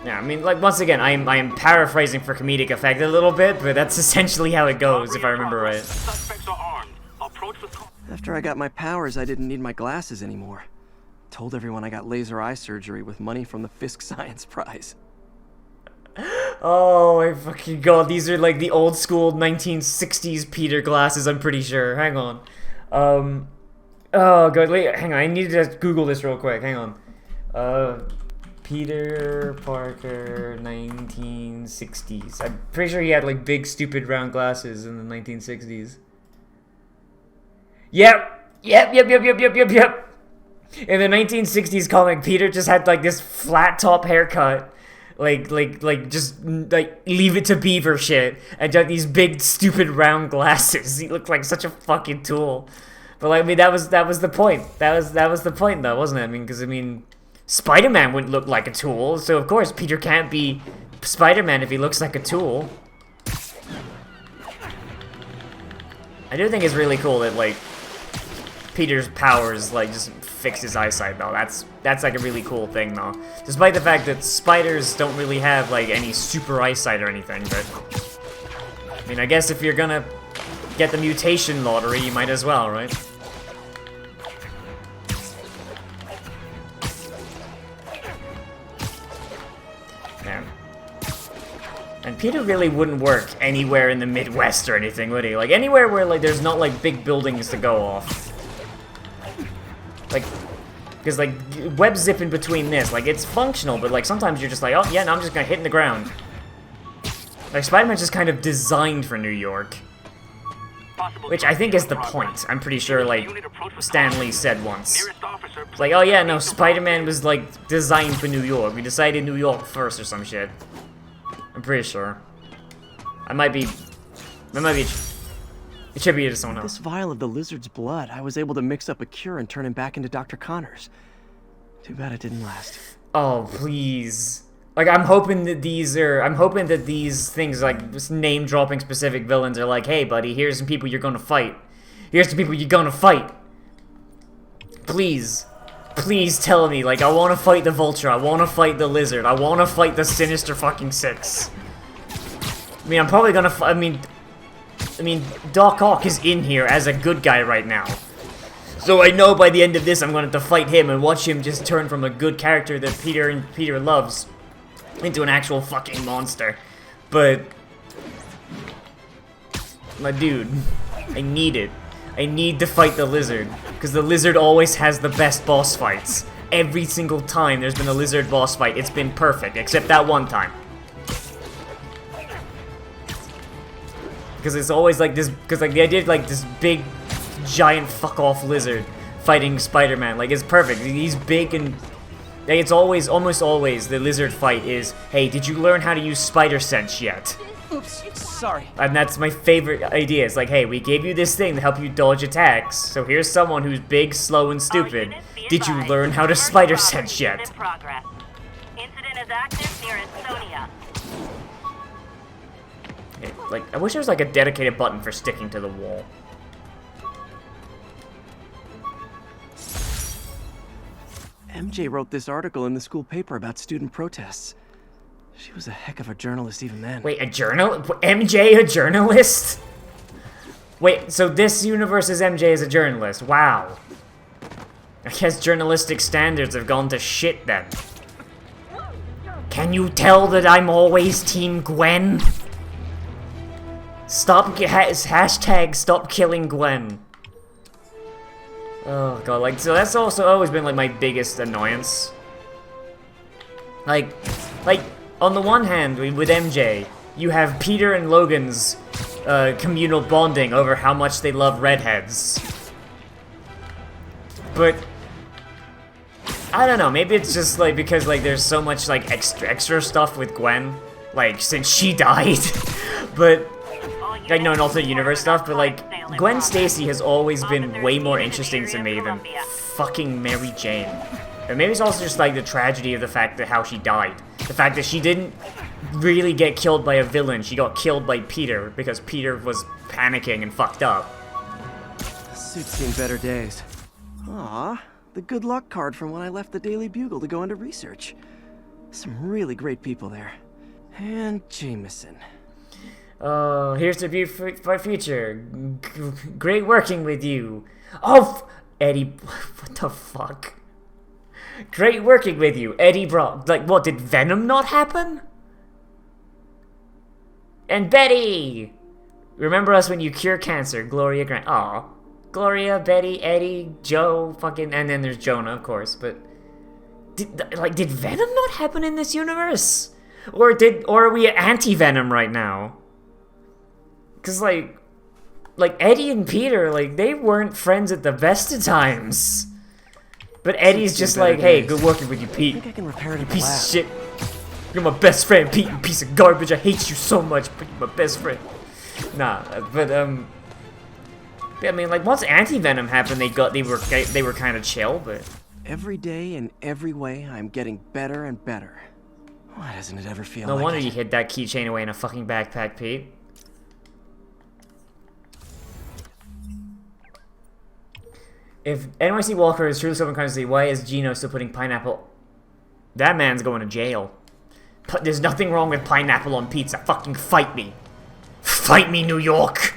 Speaker 1: Yeah, I mean, like, once again, I am paraphrasing for comedic effect a little bit, but that's essentially how it goes, if I remember right.
Speaker 3: After I got my powers, I didn't need my glasses anymore. Told everyone I got laser eye surgery with money from the Fisk Science Prize.
Speaker 1: Oh my fucking god, these are like the old school 1960s Peter glasses, I'm pretty sure. Hang on. Oh god, wait, hang on, I need to Google this real quick, hang on. Peter Parker, 1960s. I'm pretty sure he had like big, stupid, round glasses in the 1960s. Yep. In the 1960s comic, Peter just had like this flat top haircut. Just Leave It to Beaver shit, and got these big stupid round glasses. He looked like such a fucking tool. But like, I mean, that was the point. That was the point, though, wasn't it? I mean, because Spider-Man wouldn't look like a tool, so of course Peter can't be Spider-Man if he looks like a tool. I do think it's really cool that like Peter's powers like just fix his eyesight, though. That's like a really cool thing, though. Despite the fact that spiders don't really have like any super eyesight or anything, but I mean, I guess if you're gonna get the mutation lottery, you might as well, right? Yeah. And Peter really wouldn't work anywhere in the Midwest or anything, would he? Like anywhere where like there's not like big buildings to go off. Like, because like web zipping between this, like it's functional, but like sometimes you're just like, oh yeah, no, I'm just gonna hit in the ground. Like Spider-Man's just kind of designed for New York, which I think is the point. I'm pretty sure like Stan Lee said once. It's like, oh yeah, no, Spider-Man was like designed for New York. We decided New York first or some shit. I'm pretty sure. I might be attributed to someone else.
Speaker 3: This vial of the lizard's blood, I was able to mix up a cure and turn him back into Dr. Connors. Too bad it didn't last.
Speaker 1: Oh, please. Like, I'm hoping that these things, like, name-dropping specific villains are like, hey, buddy, here's some people you're gonna fight. Here's some people you're gonna fight. Please. Please tell me, like, I wanna fight the Vulture, I wanna fight the Lizard, I wanna fight the Sinister fucking Six. I mean, I'm probably gonna I mean, Doc Ock is in here as a good guy right now. So I know by the end of this I'm going to have to fight him and watch him just turn from a good character that Peter loves into an actual fucking monster. But my dude, I need it. I need to fight the Lizard, because the Lizard always has the best boss fights. Every single time there's been a Lizard boss fight, it's been perfect, except that one time. Because it's always like this, because like the idea of like this big, giant fuck-off lizard fighting Spider-Man, like it's perfect. He's big and like, it's always, almost always, the lizard fight is, hey, did you learn how to use spider sense yet?
Speaker 3: Oops, sorry.
Speaker 1: And that's my favorite idea. It's like, hey, we gave you this thing to help you dodge attacks, so here's someone who's big, slow, and stupid. Did you learn how to spider sense yet?
Speaker 2: Incident is active near Estonia.
Speaker 1: Like, I wish there was like a dedicated button for sticking to the wall.
Speaker 3: MJ wrote this article in the school paper about student protests. She was a heck of a journalist even then.
Speaker 1: Wait, a MJ a journalist? Wait, so this universe is MJ as a journalist. Wow. I guess journalistic standards have gone to shit then. Can you tell that I'm always Team Gwen? Hashtag stop killing Gwen. Oh god, like, so that's also always been like my biggest annoyance. Like, on the one hand, with MJ, you have Peter and Logan's communal bonding over how much they love redheads. But I don't know, maybe it's just like because like there's so much like extra stuff with Gwen, like since she died. But like, no, and also universe stuff, but like Gwen Stacy has always been way more interesting to me than fucking Mary Jane. And maybe it's also just like the tragedy of the fact that how she died. The fact that she didn't really get killed by a villain, she got killed by Peter because Peter was panicking and fucked up.
Speaker 3: The suit's seen better days. Aw, the good luck card from when I left the Daily Bugle to go into research. Some really great people there. And Jameson.
Speaker 1: Oh, here's the view for future. Great working with you. Oh, Eddie, what the fuck? Great working with you, Eddie Brock. Like, what, did Venom not happen? And Betty! Remember us when you cure cancer, Gloria Grant. Aw. Gloria, Betty, Eddie, Joe, fucking, and then there's Jonah, of course, but Did Venom not happen in this universe? Or are we anti-Venom right now? Cause like Eddie and Peter, like, they weren't friends at the best of times. But Eddie's just like, hey, good working with you, Pete.
Speaker 3: I think I can repair it
Speaker 1: You
Speaker 3: in the
Speaker 1: piece
Speaker 3: lab.
Speaker 1: of shit. You're my best friend, Pete, you piece of garbage. I hate you so much, but you're my best friend. Nah, but I mean, like, once Anti-Venom happened, they were kind of chill, but
Speaker 3: Every day, in every way, I'm getting better and better. Why doesn't it ever feel
Speaker 1: no
Speaker 3: like
Speaker 1: wonder
Speaker 3: it?
Speaker 1: you hid that keychain away in a fucking backpack, Pete. If NYC Walker is truly someone consciously, why is Gino still putting pineapple? That man's going to jail. But there's nothing wrong with pineapple on pizza. Fucking fight me. Fight me, New York!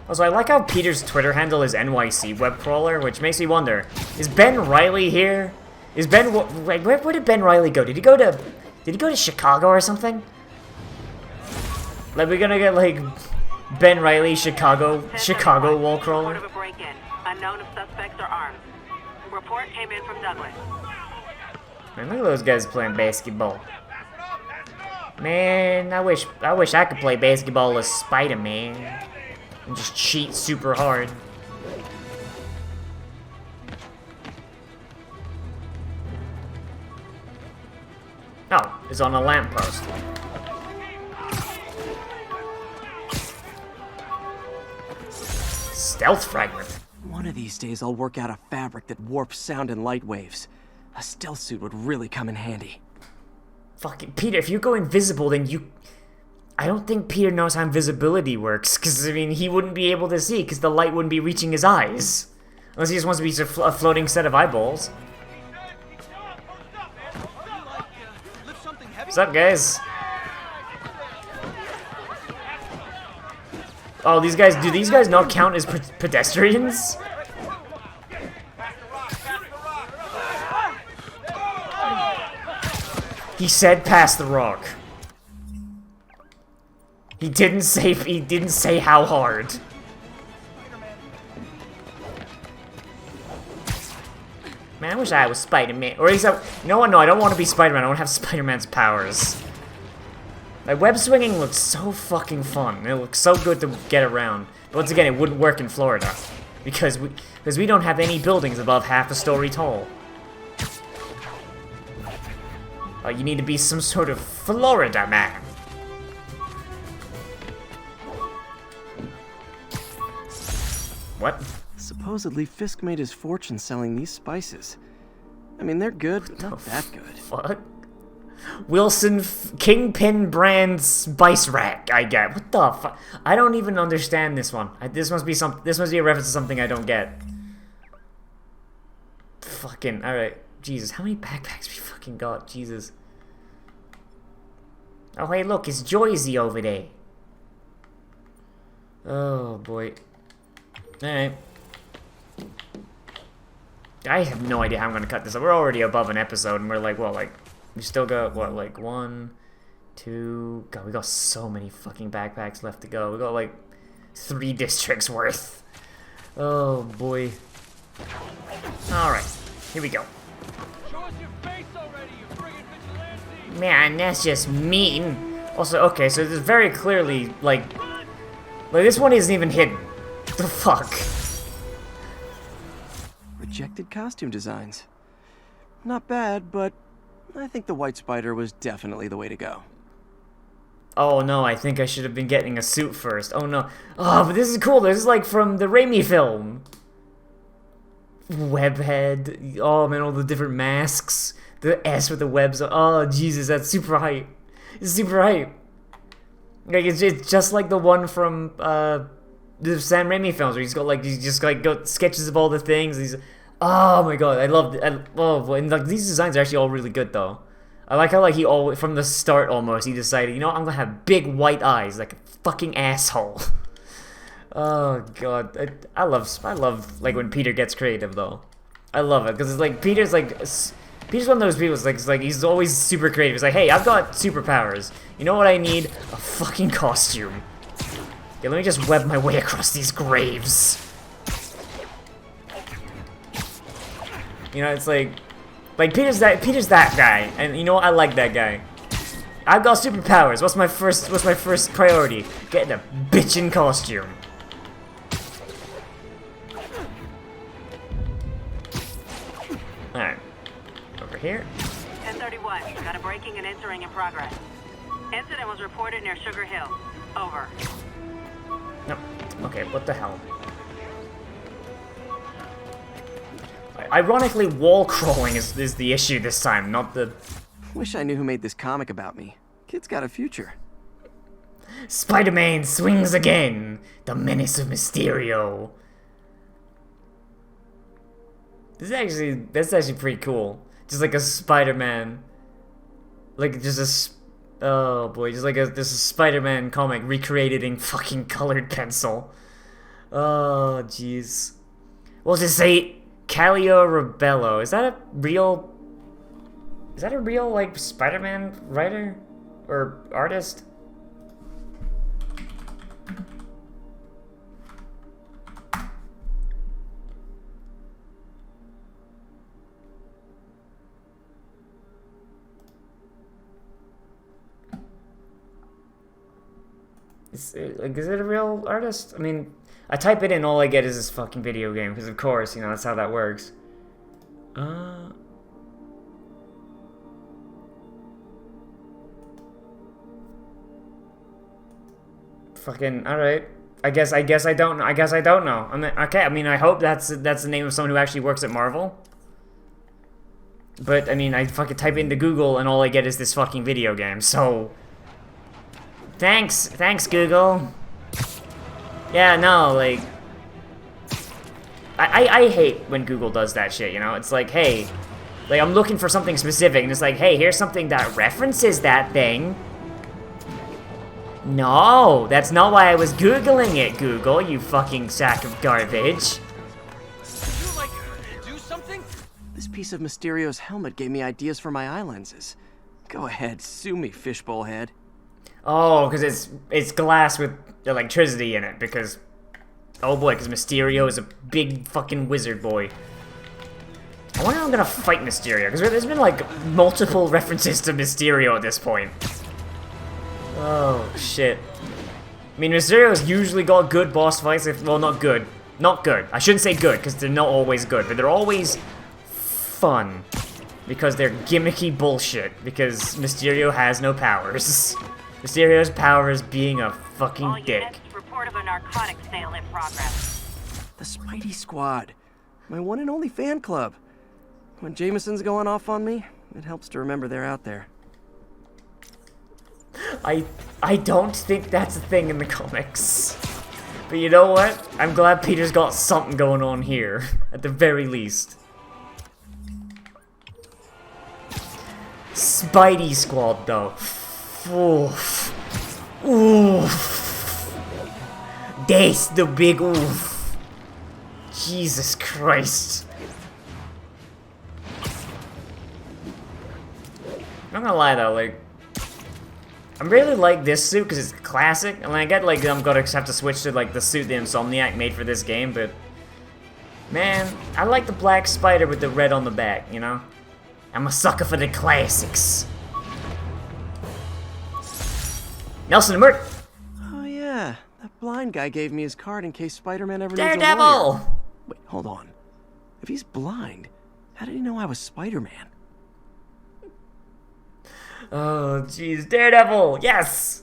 Speaker 1: Also, I like how Peter's Twitter handle is NYC Webcrawler, which makes me wonder, is Ben Riley here? Is Ben... Wait, where did Ben Riley go? Did he go to Chicago or something? Like, we're gonna get, like, Ben Riley, Chicago wall crawler?
Speaker 2: Report of a break-in. Unknown if suspects are armed. Report came in from Douglas.
Speaker 1: Man, look at those guys playing basketball. Man, I wish I could play basketball as Spiderman. And just cheat super hard. Oh, it's on a lamppost. Stealth fragment.
Speaker 3: One of these days, I'll work out a fabric that warps sound and light waves. A stealth suit would really come in handy.
Speaker 1: Fucking Peter, if you go invisible, then you... I don't think Peter knows how invisibility works, because, I mean, he wouldn't be able to see, because the light wouldn't be reaching his eyes. Unless he just wants to be a floating set of eyeballs. What's up, guys? Oh, these guys, do these guys not count as pedestrians? He said pass the rock. He didn't say how hard. Man, I wish I was Spider-Man. Or at least you know what? No, I don't want to be Spider-Man. I want to have Spider-Man's powers. Like, web swinging looks so fucking fun. It looks so good to get around. But once again, it wouldn't work in Florida. Because we don't have any buildings above half a story tall. You need to be some sort of Florida man. What?
Speaker 3: Supposedly, Fisk made his fortune selling these spices. I mean, they're good, but not that good.
Speaker 1: Fuck? Wilson Kingpin brand spice rack. I get. What the fuck? I don't even understand this one. This must be a reference to something I don't get. Fucking. All right. Jesus, how many backpacks we fucking got? Jesus. Oh hey, look, it's Joyzy over there. Oh boy. All right. I have no idea how I'm gonna cut this. We're already above an episode, and we're like, well, like, we still got what, like 1, 2. God, we got so many fucking backpacks left to go. We got like 3 districts worth. Oh boy. All right, here we go.
Speaker 5: Show us your face already, you friggin' vigilante!
Speaker 1: Man, that's just mean. Also, okay, so there's very clearly like this one isn't even hidden. The fuck.
Speaker 3: Rejected costume designs. Not bad, but I think the White Spider was definitely the way to go.
Speaker 1: Oh no, I think I should have been getting a suit first. Oh no. Oh, but this is cool. This is like from the Raimi film. Webhead. Oh man, all the different masks. The S with the webs. Oh Jesus, that's super hype. It's super hype. Like it's just like the one from the Sam Raimi films where he's just got sketches of all the things. Oh my god, I love it. And like these designs are actually all really good though. I like how he from the start almost he decided, you know, I'm gonna have big white eyes like a fucking asshole. Oh god, I love like when Peter gets creative though. I love it because it's like Peter's one of those people. It's like he's always super creative. He's like, hey, I've got superpowers. You know what I need? A fucking costume. Yeah, let me just web my way across these graves. You know, it's like Peter's that guy, and you know what? I like that guy. I've got superpowers. What's my first priority? Getting a bitchin' costume. Alright. Over here.
Speaker 2: 1031. Got a breaking and entering in progress. Incident was reported near Sugar Hill. Over.
Speaker 1: No. Okay, what the hell? Ironically, wall crawling is the issue this time, not the...
Speaker 3: Wish I knew who made this comic about me. Kid's got a future.
Speaker 1: Spider-Man swings again! The menace of Mysterio! That's actually pretty cool. Just like a Spider-Man. Like, just a... Oh boy, just like this Spider-Man comic recreated in fucking colored pencil. Oh, jeez. What does it say? Calio Rebello. Is that a real, like, Spider-Man writer? Or artist? Is it a real artist? I mean, I type it in, all I get is this fucking video game, because of course, you know, that's how that works. Fucking, alright. I guess I don't know. I mean, okay, I mean, I hope that's the name of someone who actually works at Marvel. But, I mean, I fucking type into Google, and all I get is this fucking video game, so... Thanks, Google. Yeah, no, like... I hate when Google does that shit, you know? It's like, hey, like, I'm looking for something specific, and it's like, hey, here's something that references that thing. No, that's not why I was Googling it, Google, you fucking sack of garbage.
Speaker 3: Would you, like, do something? This piece of Mysterio's helmet gave me ideas for my eye lenses. Go ahead, sue me, fishbowl head.
Speaker 1: Oh, because it's glass with electricity in it, because... Oh boy, because Mysterio is a big fucking wizard boy. I wonder how I'm gonna fight Mysterio, because there's been, like, multiple references to Mysterio at this point. Oh, shit. I mean, Mysterio's usually got good boss fights, well, not good. Not good. I shouldn't say good, because they're not always good, but they're always fun. Because they're gimmicky bullshit, because Mysterio has no powers. Mysterio's power is being a fucking dick.
Speaker 2: Report of a narcotics sale in progress.
Speaker 3: The Spidey Squad. My one and only fan club. When Jameson's going off on me, it helps to remember they're out there.
Speaker 1: I don't think that's a thing in the comics. But you know what? I'm glad Peter's got something going on here, at the very least. Spidey Squad, though. Oof. Oof. That's the big oof. Jesus Christ. I'm not gonna lie though, like, I really like this suit because it's classic. I mean, I get like I'm gonna have to switch to like the suit the Insomniac made for this game, but man, I like the black spider with the red on the back, you know? I'm a sucker for the classics. Nelson Alert!
Speaker 3: Oh yeah, that blind guy gave me his card in case Spider-Man ever needs a lawyer.
Speaker 1: Daredevil!
Speaker 3: Wait, hold on. If he's blind, how did he know I was Spider-Man?
Speaker 1: Oh, jeez, Daredevil, yes!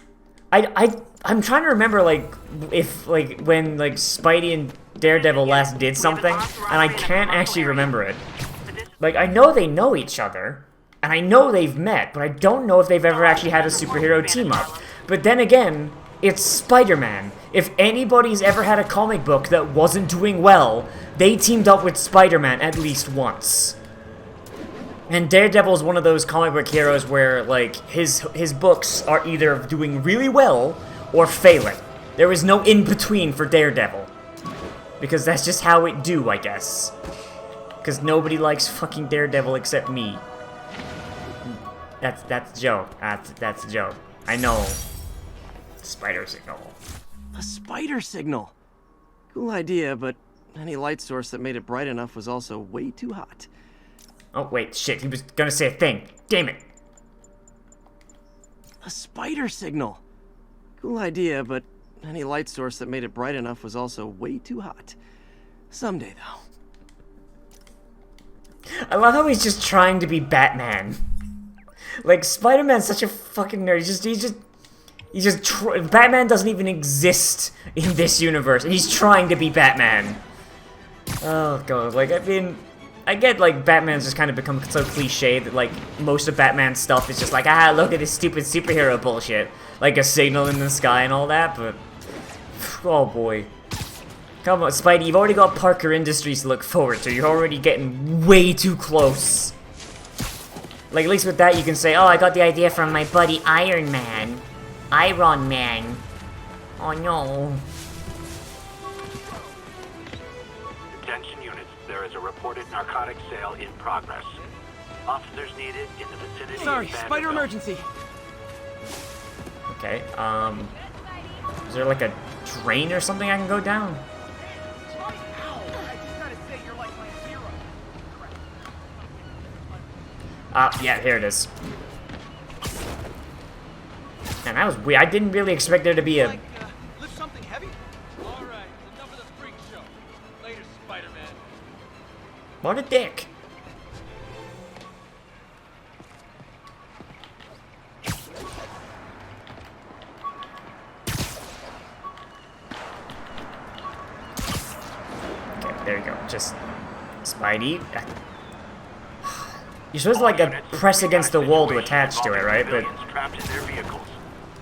Speaker 1: I'm trying to remember, like, if, like, when, like, Spidey and Daredevil last did something, and I can't actually remember it. Like, I know they know each other, and I know they've met, but I don't know if they've ever actually had a superhero team-up. But then again, it's Spider-Man. If anybody's ever had a comic book that wasn't doing well, they teamed up with Spider-Man at least once. And Daredevil's one of those comic book heroes where, like, his books are either doing really well or failing. There is no in-between for Daredevil. Because that's just how it do, I guess. Because nobody likes fucking Daredevil except me. That's a joke. That's a joke. I know. Spider signal.
Speaker 3: A spider signal. Cool idea, but any light source that made it bright enough was also way too hot.
Speaker 1: Oh, wait, shit, he was gonna say a thing. Damn it.
Speaker 3: A spider signal. Cool idea, but any light source that made it bright enough was also way too hot. Someday, though.
Speaker 1: I love how he's just trying to be Batman. Like, Spider-Man's such a fucking nerd. Batman doesn't even exist in this universe, and he's trying to be Batman. Oh, God. Like, I mean, I get, like, Batman's just kind of become so cliche that, like, most of Batman's stuff is just like, ah, look at this stupid superhero bullshit. Like a signal in the sky and all that, but... Oh, boy. Come on, Spidey, you've already got Parker Industries to look forward to. You're already getting way too close. Like, at least with that, you can say, oh, I got the idea from my buddy Iron Man. Iron Man. Oh, no.
Speaker 4: Attention units, there is a reported narcotics sale in progress. Officers needed in the vicinity
Speaker 3: Sorry,
Speaker 4: of
Speaker 3: spider
Speaker 4: Vanderbilt.
Speaker 3: emergency.
Speaker 1: Okay, is there like a drain or something I can go down? Yeah, here it is. Man, that was weird. I didn't really expect there to be a...
Speaker 6: Lift something heavy? Alright, enough of the freak show. Later, Spider-Man.
Speaker 1: What a dick. Okay, there you go. Just... Spidey. You're supposed to, like, press against the wall to attach to it, right? But...
Speaker 4: Trapped in their vehicles.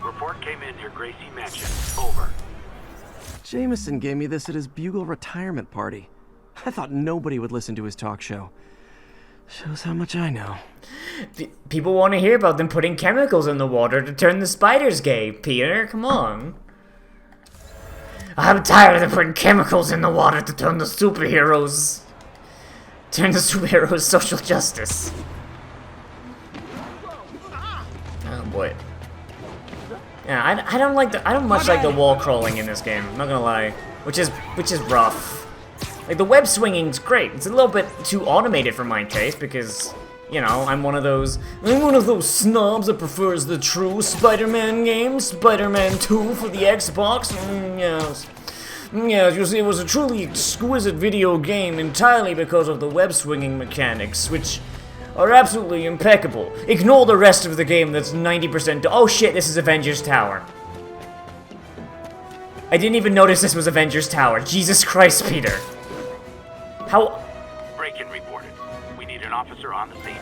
Speaker 4: Report came in near Gracie Mansion. Over.
Speaker 3: Jameson gave me this at his Bugle retirement party. I thought nobody would listen to his talk show. Shows how much I know.
Speaker 1: People want to hear about them putting chemicals in the water to turn the spiders gay, Peter. Come on. I'm tired of them putting chemicals in the water to turn the superheroes... social justice. Oh boy. Yeah, I don't much like the wall crawling in this game. I'm not gonna lie, which is rough. Like the web swinging's great. It's a little bit too automated for my taste because, you know, I'm one of those snobs that prefers the true Spider-Man games, Spider-Man 2 for the Xbox. Yes. Yes, you see, it was a truly exquisite video game entirely because of the web-swinging mechanics, which are absolutely impeccable. Ignore the rest of the game that's 90%... Oh shit, this is Avengers Tower. I didn't even notice this was Avengers Tower. Jesus Christ, Peter. How...
Speaker 4: Break-in reported. We need an officer on the scene.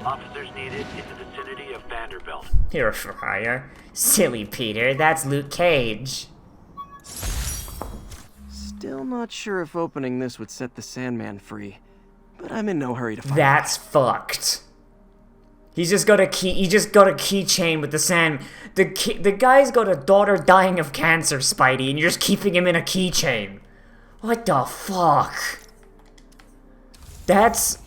Speaker 4: Officers needed in the vicinity of Vanderbilt.
Speaker 1: You're a friar. Silly Peter, that's Luke Cage.
Speaker 3: Still not sure if opening this would set the Sandman free, but I'm in no hurry to find
Speaker 1: That's fucked. He's just got a key. He just got a keychain with the sand. The guy's got a daughter dying of cancer, Spidey, and you're just keeping him in a keychain. What the fuck? That's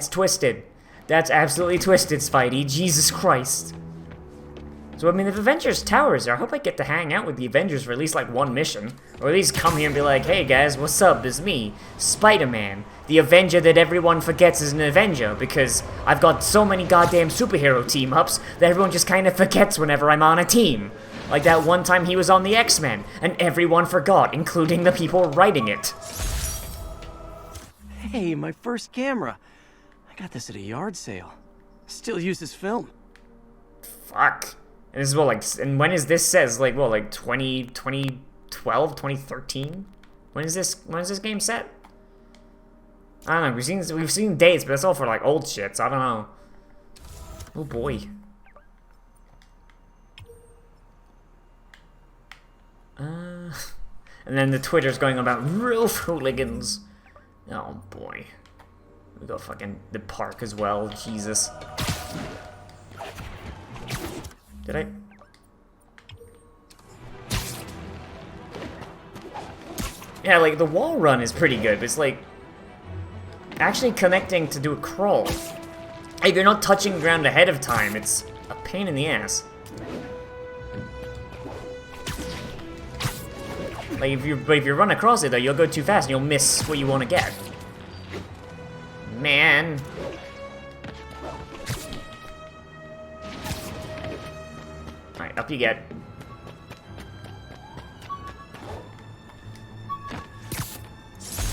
Speaker 1: twisted. That's absolutely twisted, Spidey. Jesus Christ. So, I mean, if Avengers Tower is there, I hope I get to hang out with the Avengers for at least, like, one mission. Or at least come here and be like, hey, guys, what's up? It's me, Spider-Man. The Avenger that everyone forgets is an Avenger, because I've got so many goddamn superhero team-ups that everyone just kind of forgets whenever I'm on a team. Like that one time he was on the X-Men, and everyone forgot, including the people writing it.
Speaker 3: Hey, my first camera. I got this at a yard sale. Still uses film.
Speaker 1: Fuck. And this is what, like, and when is this says, like, what, like 2012, 2013? When is this game set? I don't know, we've seen dates, but it's all for, like, old shit, so I don't know. Oh boy. And then the Twitter's going about real hooligans. Oh boy. We got fucking the park as well, Jesus. Did I? Yeah, like, the wall run is pretty good, but it's like... actually connecting to do a crawl. If you're not touching ground ahead of time, it's a pain in the ass. Like, if you run across it, though, you'll go too fast and you'll miss what you want to get. man. Alright, up you get.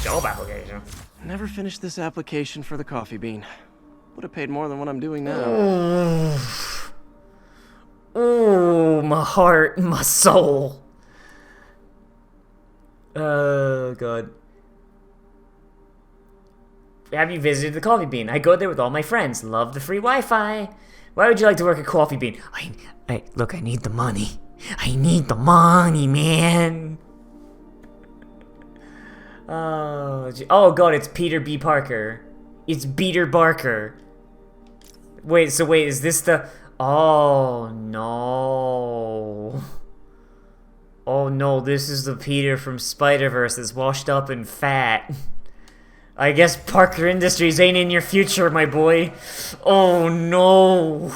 Speaker 1: Job application.
Speaker 3: Never finished this application for the coffee bean. Would have paid more than what I'm doing now.
Speaker 1: Ooh, my heart, my soul. Oh, God. Have you visited the Coffee Bean? I go there with all my friends. Love the free Wi-Fi. Why would you like to work at Coffee Bean? Look, I need the money. I need the money, man. Oh, God, it's Peter B. Parker. It's Peter Barker. Wait, is this the... Oh, no. Oh, no, this is the Peter from Spider-Verse that's washed up and fat. I guess Parker Industries ain't in your future, my boy. Oh, no.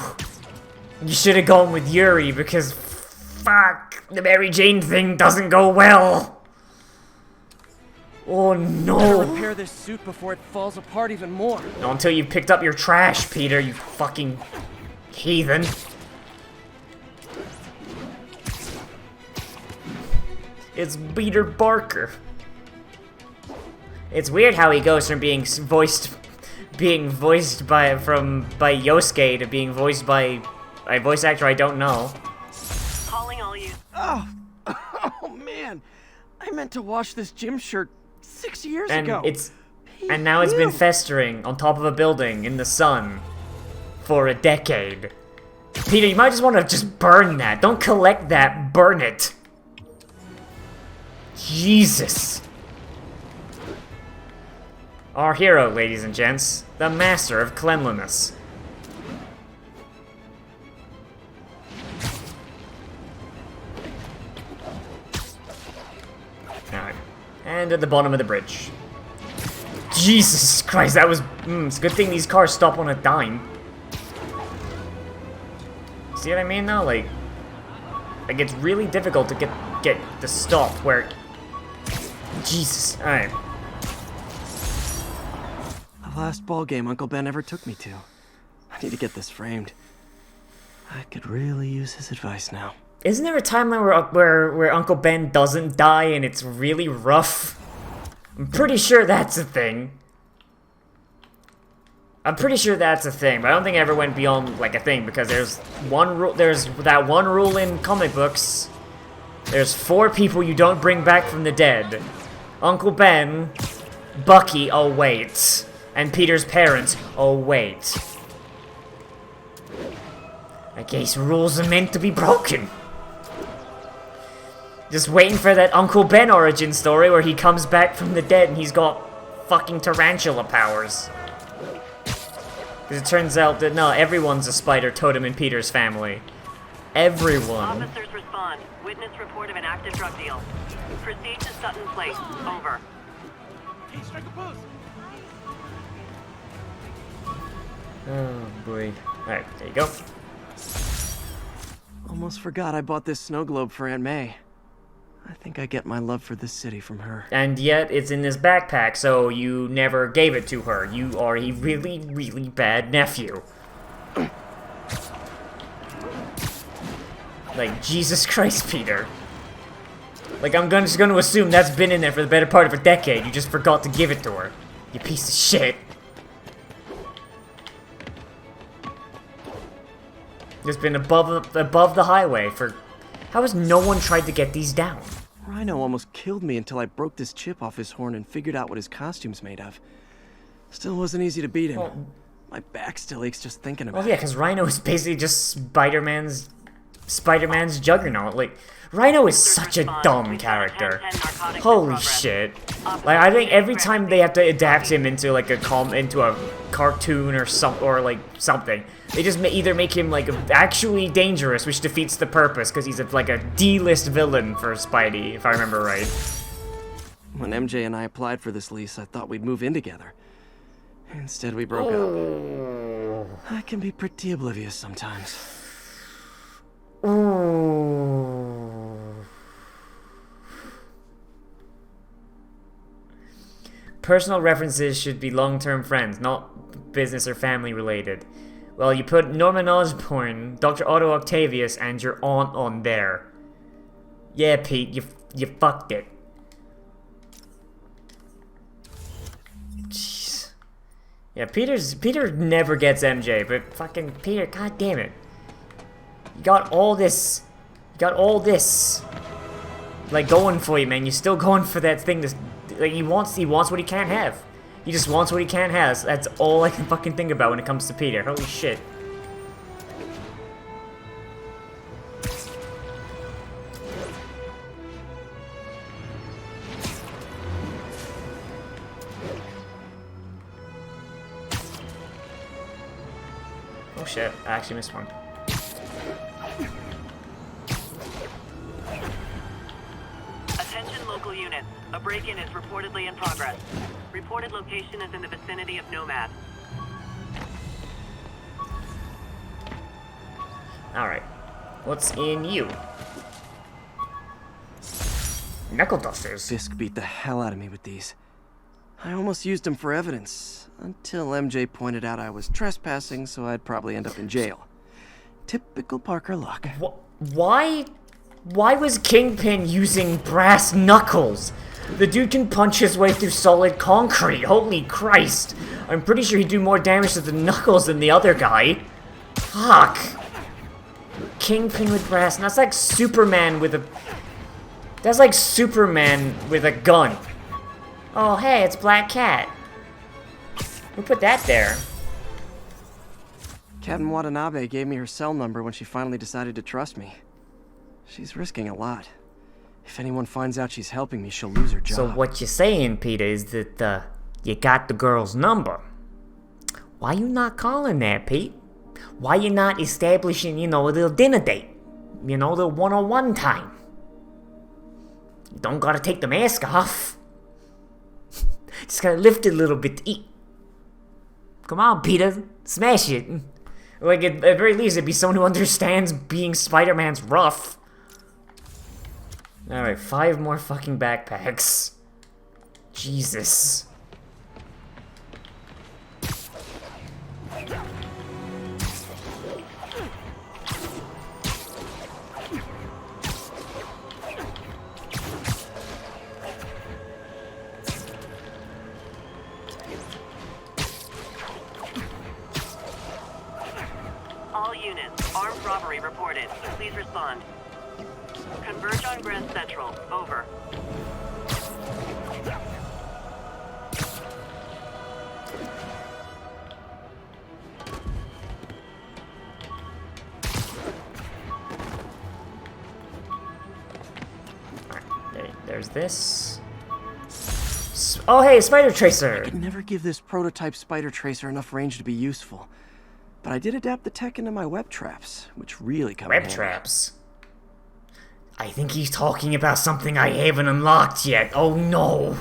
Speaker 1: You should have gone with Yuri, because... Fuck, the Mary Jane thing doesn't go well. Oh, no.
Speaker 3: Better repair this suit before it falls apart even more.
Speaker 1: No, until you picked up your trash, Peter, you fucking heathen. It's Peter Barker. It's weird how he goes from being voiced by Yosuke to being voiced by a voice actor I don't know.
Speaker 2: Calling all you.
Speaker 3: Oh man. I meant to wash this gym shirt 6 years
Speaker 1: And
Speaker 3: ago.
Speaker 1: and now it's been festering on top of a building in the sun for a decade. Peter, you might just want to just burn that. Don't collect that, burn it. Jesus. Our hero, ladies and gents, the master of cleanliness. Alright. And at the bottom of the bridge. Jesus Christ, that was... it's a good thing these cars stop on a dime. See what I mean, though? Like it's really difficult to get the stop where... Jesus, alright.
Speaker 3: The last ball game Uncle Ben ever took me to. I need to get this framed. I could really use his advice now.
Speaker 1: Isn't there a timeline where Uncle Ben doesn't die and it's really rough? I'm pretty sure that's a thing. But I don't think it ever went beyond, like, a thing, because there's that one rule in comic books. There's 4 people you don't bring back from the dead. Uncle Ben, Bucky, oh wait, and Peter's parents, oh wait. I guess rules are meant to be broken. Just waiting for that Uncle Ben origin story where he comes back from the dead and he's got fucking tarantula powers. Because it turns out that, no, everyone's a spider totem in Peter's family. Everyone.
Speaker 2: Officers respond. Witness report of an active drug deal. Proceed to Sutton Place. Over.
Speaker 6: Hey, strike a pose.
Speaker 1: Oh boy. Alright, there you go.
Speaker 3: Almost forgot I bought this snow globe for Aunt May. I think I get my love for this city from her.
Speaker 1: And yet, it's in this backpack, so you never gave it to her. You are a really, really bad nephew. Like, Jesus Christ, Peter. Like, I'm just gonna assume that's been in there for the better part of a decade. You just forgot to give it to her. You piece of shit. It's been above the highway for... How has no one tried to get these down?
Speaker 3: Rhino almost killed me until I broke this chip off his horn and figured out what his costume's made of. Still wasn't easy to beat him.
Speaker 1: Well,
Speaker 3: My back still aches just thinking about
Speaker 1: well, yeah, because Rhino is basically just Spider-Man's juggernaut. Like, Rhino is such a dumb character. Holy shit. Like, I think every time they have to adapt him into, like, into a cartoon or something, they just either make him, like, actually dangerous, which defeats the purpose, because he's, like, a D-list villain for Spidey, if I remember right.
Speaker 3: When MJ and I applied for this lease, I thought we'd move in together. Instead, we broke up. I can be pretty oblivious sometimes.
Speaker 1: Ooh. Personal references should be long-term friends, not business or family related. Well, you put Norman Osborn, Dr. Otto Octavius, and your aunt on there. Yeah, Pete, you fucked it. Jeez. Yeah, Peter never gets MJ, but fucking Peter, god damn it. You got all this, like, going for you, man. You're still going for that thing that's, like, he wants what he can't have. He just wants what he can't have. That's all I can fucking think about when it comes to Peter. Holy shit. Oh shit, I actually missed one.
Speaker 2: Attention local units. A break-in is reportedly in progress. Reported location is in the vicinity of Nomad.
Speaker 1: Alright. What's in you? Knuckle dusters.
Speaker 3: Fisk beat the hell out of me with these. I almost used them for evidence, until MJ pointed out I was trespassing, so I'd probably end up in jail. Typical Parker luck.
Speaker 1: Why was Kingpin using brass knuckles? The dude can punch his way through solid concrete. Holy Christ. I'm pretty sure he'd do more damage to the knuckles than the other guy. Fuck. Kingpin with brass. That's like Superman with a... That's like Superman with a gun. Oh, hey, it's Black Cat. Who put that there?
Speaker 3: Captain Watanabe gave me her cell number when she finally decided to trust me. She's risking a lot. If anyone finds out she's helping me, she'll lose her job.
Speaker 1: So what you're saying, Peter, is that you got the girl's number. Why you not calling that, Pete? Why you not establishing, you know, a little dinner date? You know, the one-on-one time. You don't gotta take the mask off. Just gotta lift it a little bit to eat. Come on, Peter. Smash it. Like, at the very least, it'd be someone who understands being Spider-Man's rough. Alright, 5 more fucking backpacks. Jesus.
Speaker 2: All units, armed robbery reported. Please respond. Converge on Grand Central. Over.
Speaker 1: There's this. Oh, hey, Spider Tracer!
Speaker 3: I could never give this prototype Spider Tracer enough range to be useful. But I did adapt the tech into my web traps, which really come in
Speaker 1: Web
Speaker 3: handy.
Speaker 1: traps. I think he's talking about something I haven't unlocked yet. Oh no.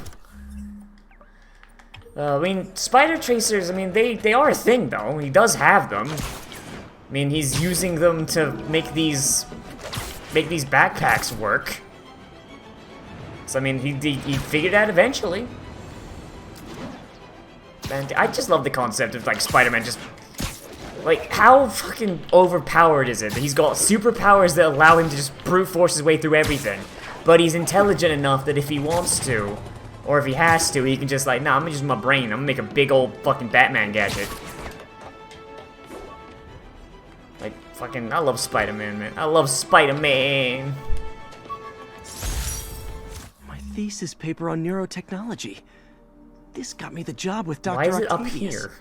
Speaker 1: I mean, Spider Tracers, I mean, they are a thing, though. He does have them. I mean, he's using them to make these backpacks work. So, I mean, he figured it out eventually. And I just love the concept of, like, Spider-Man just... Like, how fucking overpowered is it? He's got superpowers that allow him to just brute force his way through everything. But he's intelligent enough that if he wants to, or if he has to, he can just like, nah, I'm gonna use my brain. I'm gonna make a big old fucking Batman gadget. Like, fucking, I love Spider-Man, man. I love Spider-Man.
Speaker 3: My thesis paper on neurotechnology. This got me the job with Dr.
Speaker 1: Why is it up
Speaker 3: Octavius.
Speaker 1: here?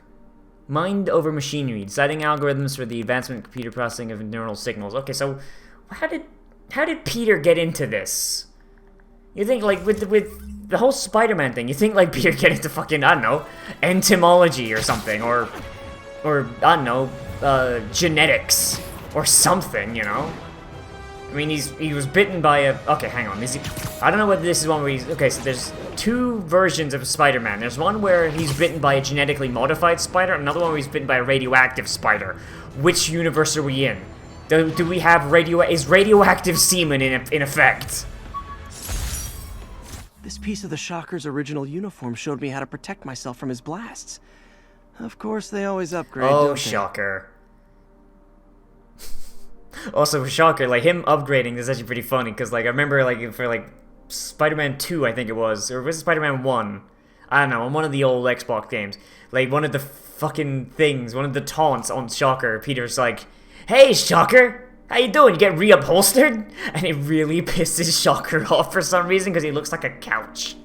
Speaker 1: Mind over machinery, deciding algorithms for the advancement of computer processing of neural signals. Okay, so how did Peter get into this? You think, like, with the whole Spider-Man thing, you think, like, Peter get into fucking, I don't know, entomology or something, or I don't know, genetics, or something, you know? I mean, he was bitten by a... Okay, hang on. I don't know whether this is one where he's... Okay, so there's 2 versions of Spider-Man. There's one where he's bitten by a genetically modified spider, another one where he's bitten by a radioactive spider. Which universe are we in? Do we have is radioactive semen in effect?
Speaker 3: This piece of the Shocker's original uniform showed me how to protect myself from his blasts. Of course, they always upgrade,
Speaker 1: Oh,
Speaker 3: don't they?
Speaker 1: Shocker. Also, Shocker, like, him upgrading is actually pretty funny, because, like, I remember, like, for, like, Spider-Man 2, I think it was, or was it Spider-Man 1? I don't know, on one of the old Xbox games. Like, one of the fucking things, one of the taunts on Shocker, Peter's like, "Hey, Shocker! How you doing? You get reupholstered?" And it really pisses Shocker off for some reason, because he looks like a couch.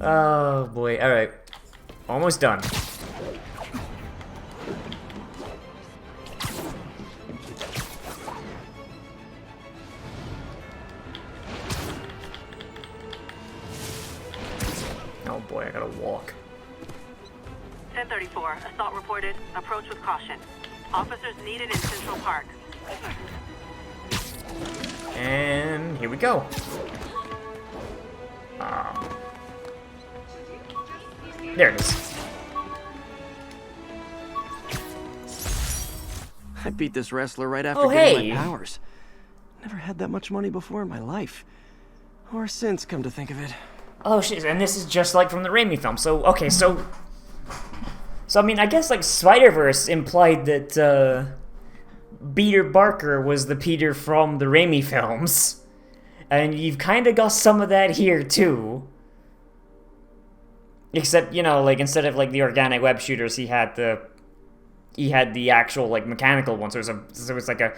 Speaker 1: Oh, boy. Alright. Almost done. Oh boy, I gotta walk.
Speaker 2: 1034, assault reported. Approach with caution. Officers needed in Central Park.
Speaker 1: And here we go. There it is.
Speaker 3: I beat this wrestler right after
Speaker 1: Oh,
Speaker 3: getting
Speaker 1: hey.
Speaker 3: my powers. Never had that much money before in my life. Or since, come to think of it.
Speaker 1: Oh shit, and this is just like from the Raimi film. So, okay, so I mean, I guess like Spider-Verse implied that Peter Parker was the Peter from the Raimi films. And you've kind of got some of that here too. Except, you know, like instead of like the organic web shooters, he had the actual like mechanical ones. So it was like a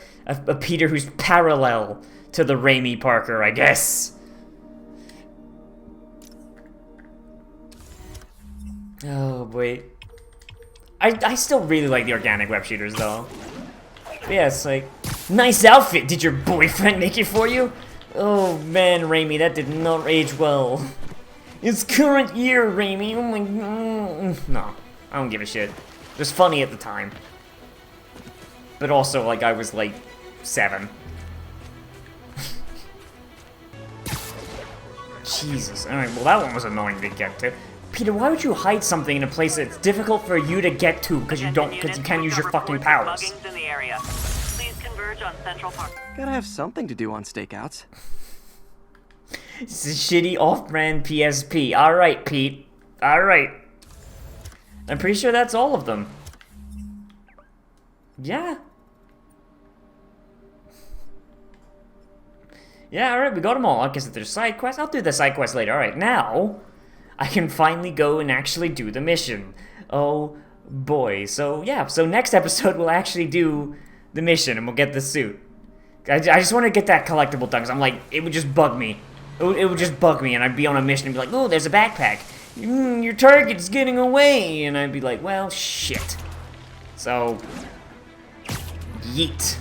Speaker 1: Peter who's parallel to the Raimi Parker, I guess. Oh boy, I still really like the organic web shooters though. But yeah, it's like, nice outfit. Did your boyfriend make it for you? Oh man, Raimi, that did not age well. It's current year, Raimi. Oh my god. No, I don't give a shit. It was funny at the time, but also like I was like 7. Jesus. All right, well that one was annoying to get to. Peter, why would you hide something in a place that's difficult for you to get to because you can't use your fucking powers?
Speaker 2: Muggings in the area. Please converge on Central Park.
Speaker 3: Gotta have something to do on stakeouts.
Speaker 1: It's a shitty off-brand PSP. Alright, Pete. Alright. I'm pretty sure that's all of them. Yeah. Yeah, alright, we got them all. I guess if there's side quests, I'll do the side quest later. Alright, now I can finally go and actually do the mission. Oh boy. So yeah, so next episode we'll actually do the mission and we'll get the suit. I just want to get that collectible done, 'cause I'm like, it would just bug me. It would just bug me, and I'd be on a mission and be like, oh, there's a backpack. Your target's getting away. And I'd be like, well, shit. So, yeet.